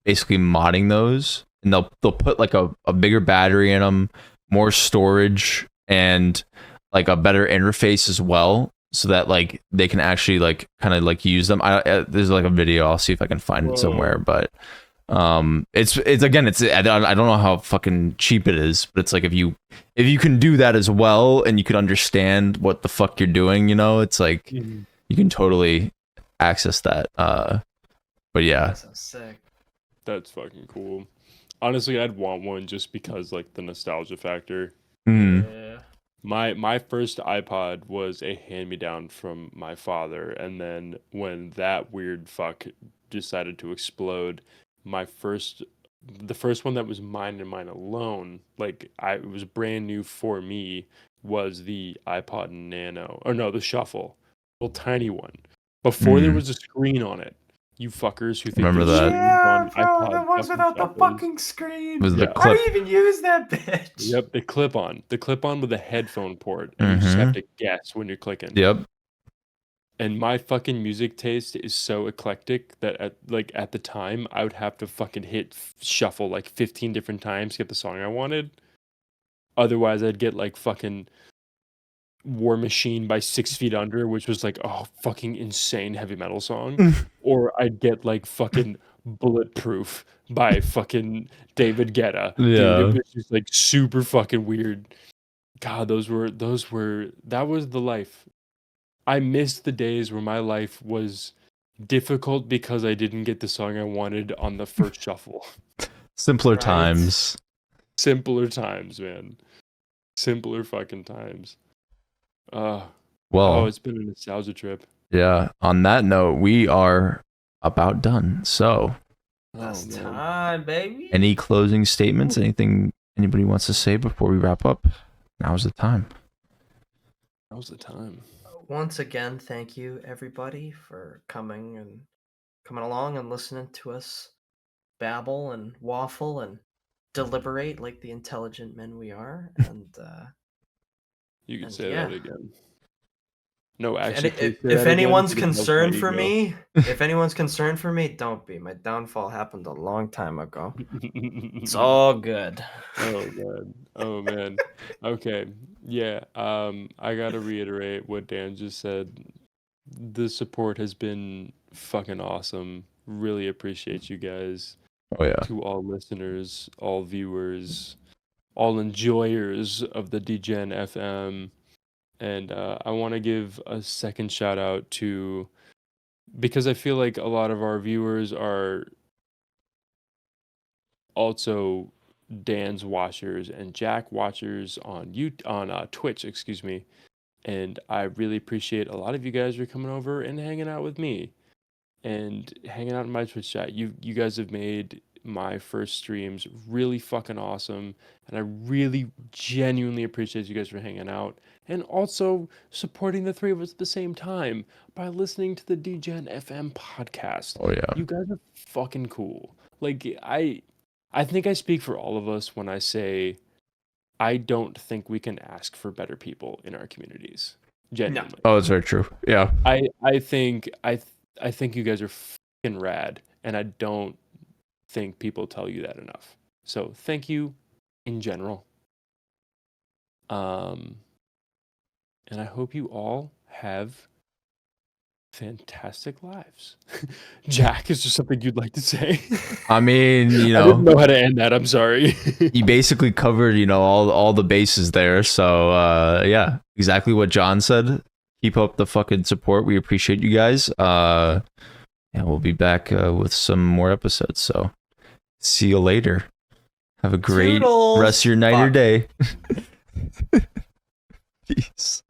basically modding those, and they'll put like a bigger battery in them, more storage, and like a better interface as well, so that like they can actually like kind of like use them. There's like a video. I'll see if I can find it somewhere, but it's again, I don't know how fucking cheap it is, but it's like if you can do that as well and you can understand what the fuck you're doing, it's like you can totally access that. But yeah, That's so sick. That's fucking cool. Honestly, I'd want one just because like the nostalgia factor. Yeah. My first iPod was a hand-me-down from my father, and then when that weird fuck decided to explode, the first one that was mine and mine alone, like it was brand new for me, was the iPod Nano, or no, the Shuffle, little tiny one. Before there was a screen on it. You fuckers who think Remember there's that? screens on Yeah, bro, iPod the ones fucking without the shuffles. fucking screen. was the Yeah. How clip. do you even use that bitch? Yep, the clip-on with a headphone port, and you just have to guess when you're clicking. Yep. And my fucking music taste is so eclectic that at the time I would have to fucking hit shuffle like 15 different times to get the song I wanted. Otherwise, I'd get like fucking War Machine by 6 Feet Under, which was like a fucking insane heavy metal song, or I'd get like fucking Bulletproof by fucking David Guetta. Dude, it Yeah. was just like super fucking weird. God, that was the life. I missed the days where my life was difficult because I didn't get the song I wanted on the first shuffle. Simpler Right. times. Simpler times, man. Simpler fucking times. Oh, Well, it's been a nostalgia trip. yeah. On that note, we are about done. So, That's man. time, baby. any closing statements? Anything anybody wants to say before we wrap up? Now's the time. That was the time. Once again, thank you everybody for coming along and listening to us babble and waffle and deliberate like the intelligent men we are. And You can And say yeah. that again. No, and actually, please say if that again, anyone's because that's concerned my for ego. me, if anyone's concerned for me, don't be. My downfall happened a long time ago. It's all good. Oh man. Oh man. Okay. Yeah. I gotta reiterate what Dan just said. The support has been fucking awesome. Really appreciate you guys. Oh yeah. To all listeners, all viewers, all enjoyers of the DGen FM. And I want to give a second shout out to, because I feel like a lot of our viewers are also Dan's watchers and Jack watchers on Twitch, excuse me. And I really appreciate a lot of you guys are coming over and hanging out with me and hanging out in my Twitch chat. You guys have made my first streams really fucking awesome, and I really genuinely appreciate you guys for hanging out and also supporting the three of us at the same time by listening to the DGen FM podcast. Oh yeah. You guys are fucking cool. Like I think I speak for all of us when I say I don't think we can ask for better people in our communities. Genuinely. Oh, it's very true. Yeah. I think you guys are fucking rad, and I don't think people tell you that enough. So thank you in general. And I hope you all have fantastic lives. Jack, is there something you'd like to say? I mean, I didn't know how to end that. I'm sorry. you basically covered, all the bases there. So yeah, exactly what John said. Keep up the fucking support. We appreciate you guys. Yeah, we'll be back with some more episodes. So see you later. Have a great Toodles. rest of your night or Fuck. day. Peace.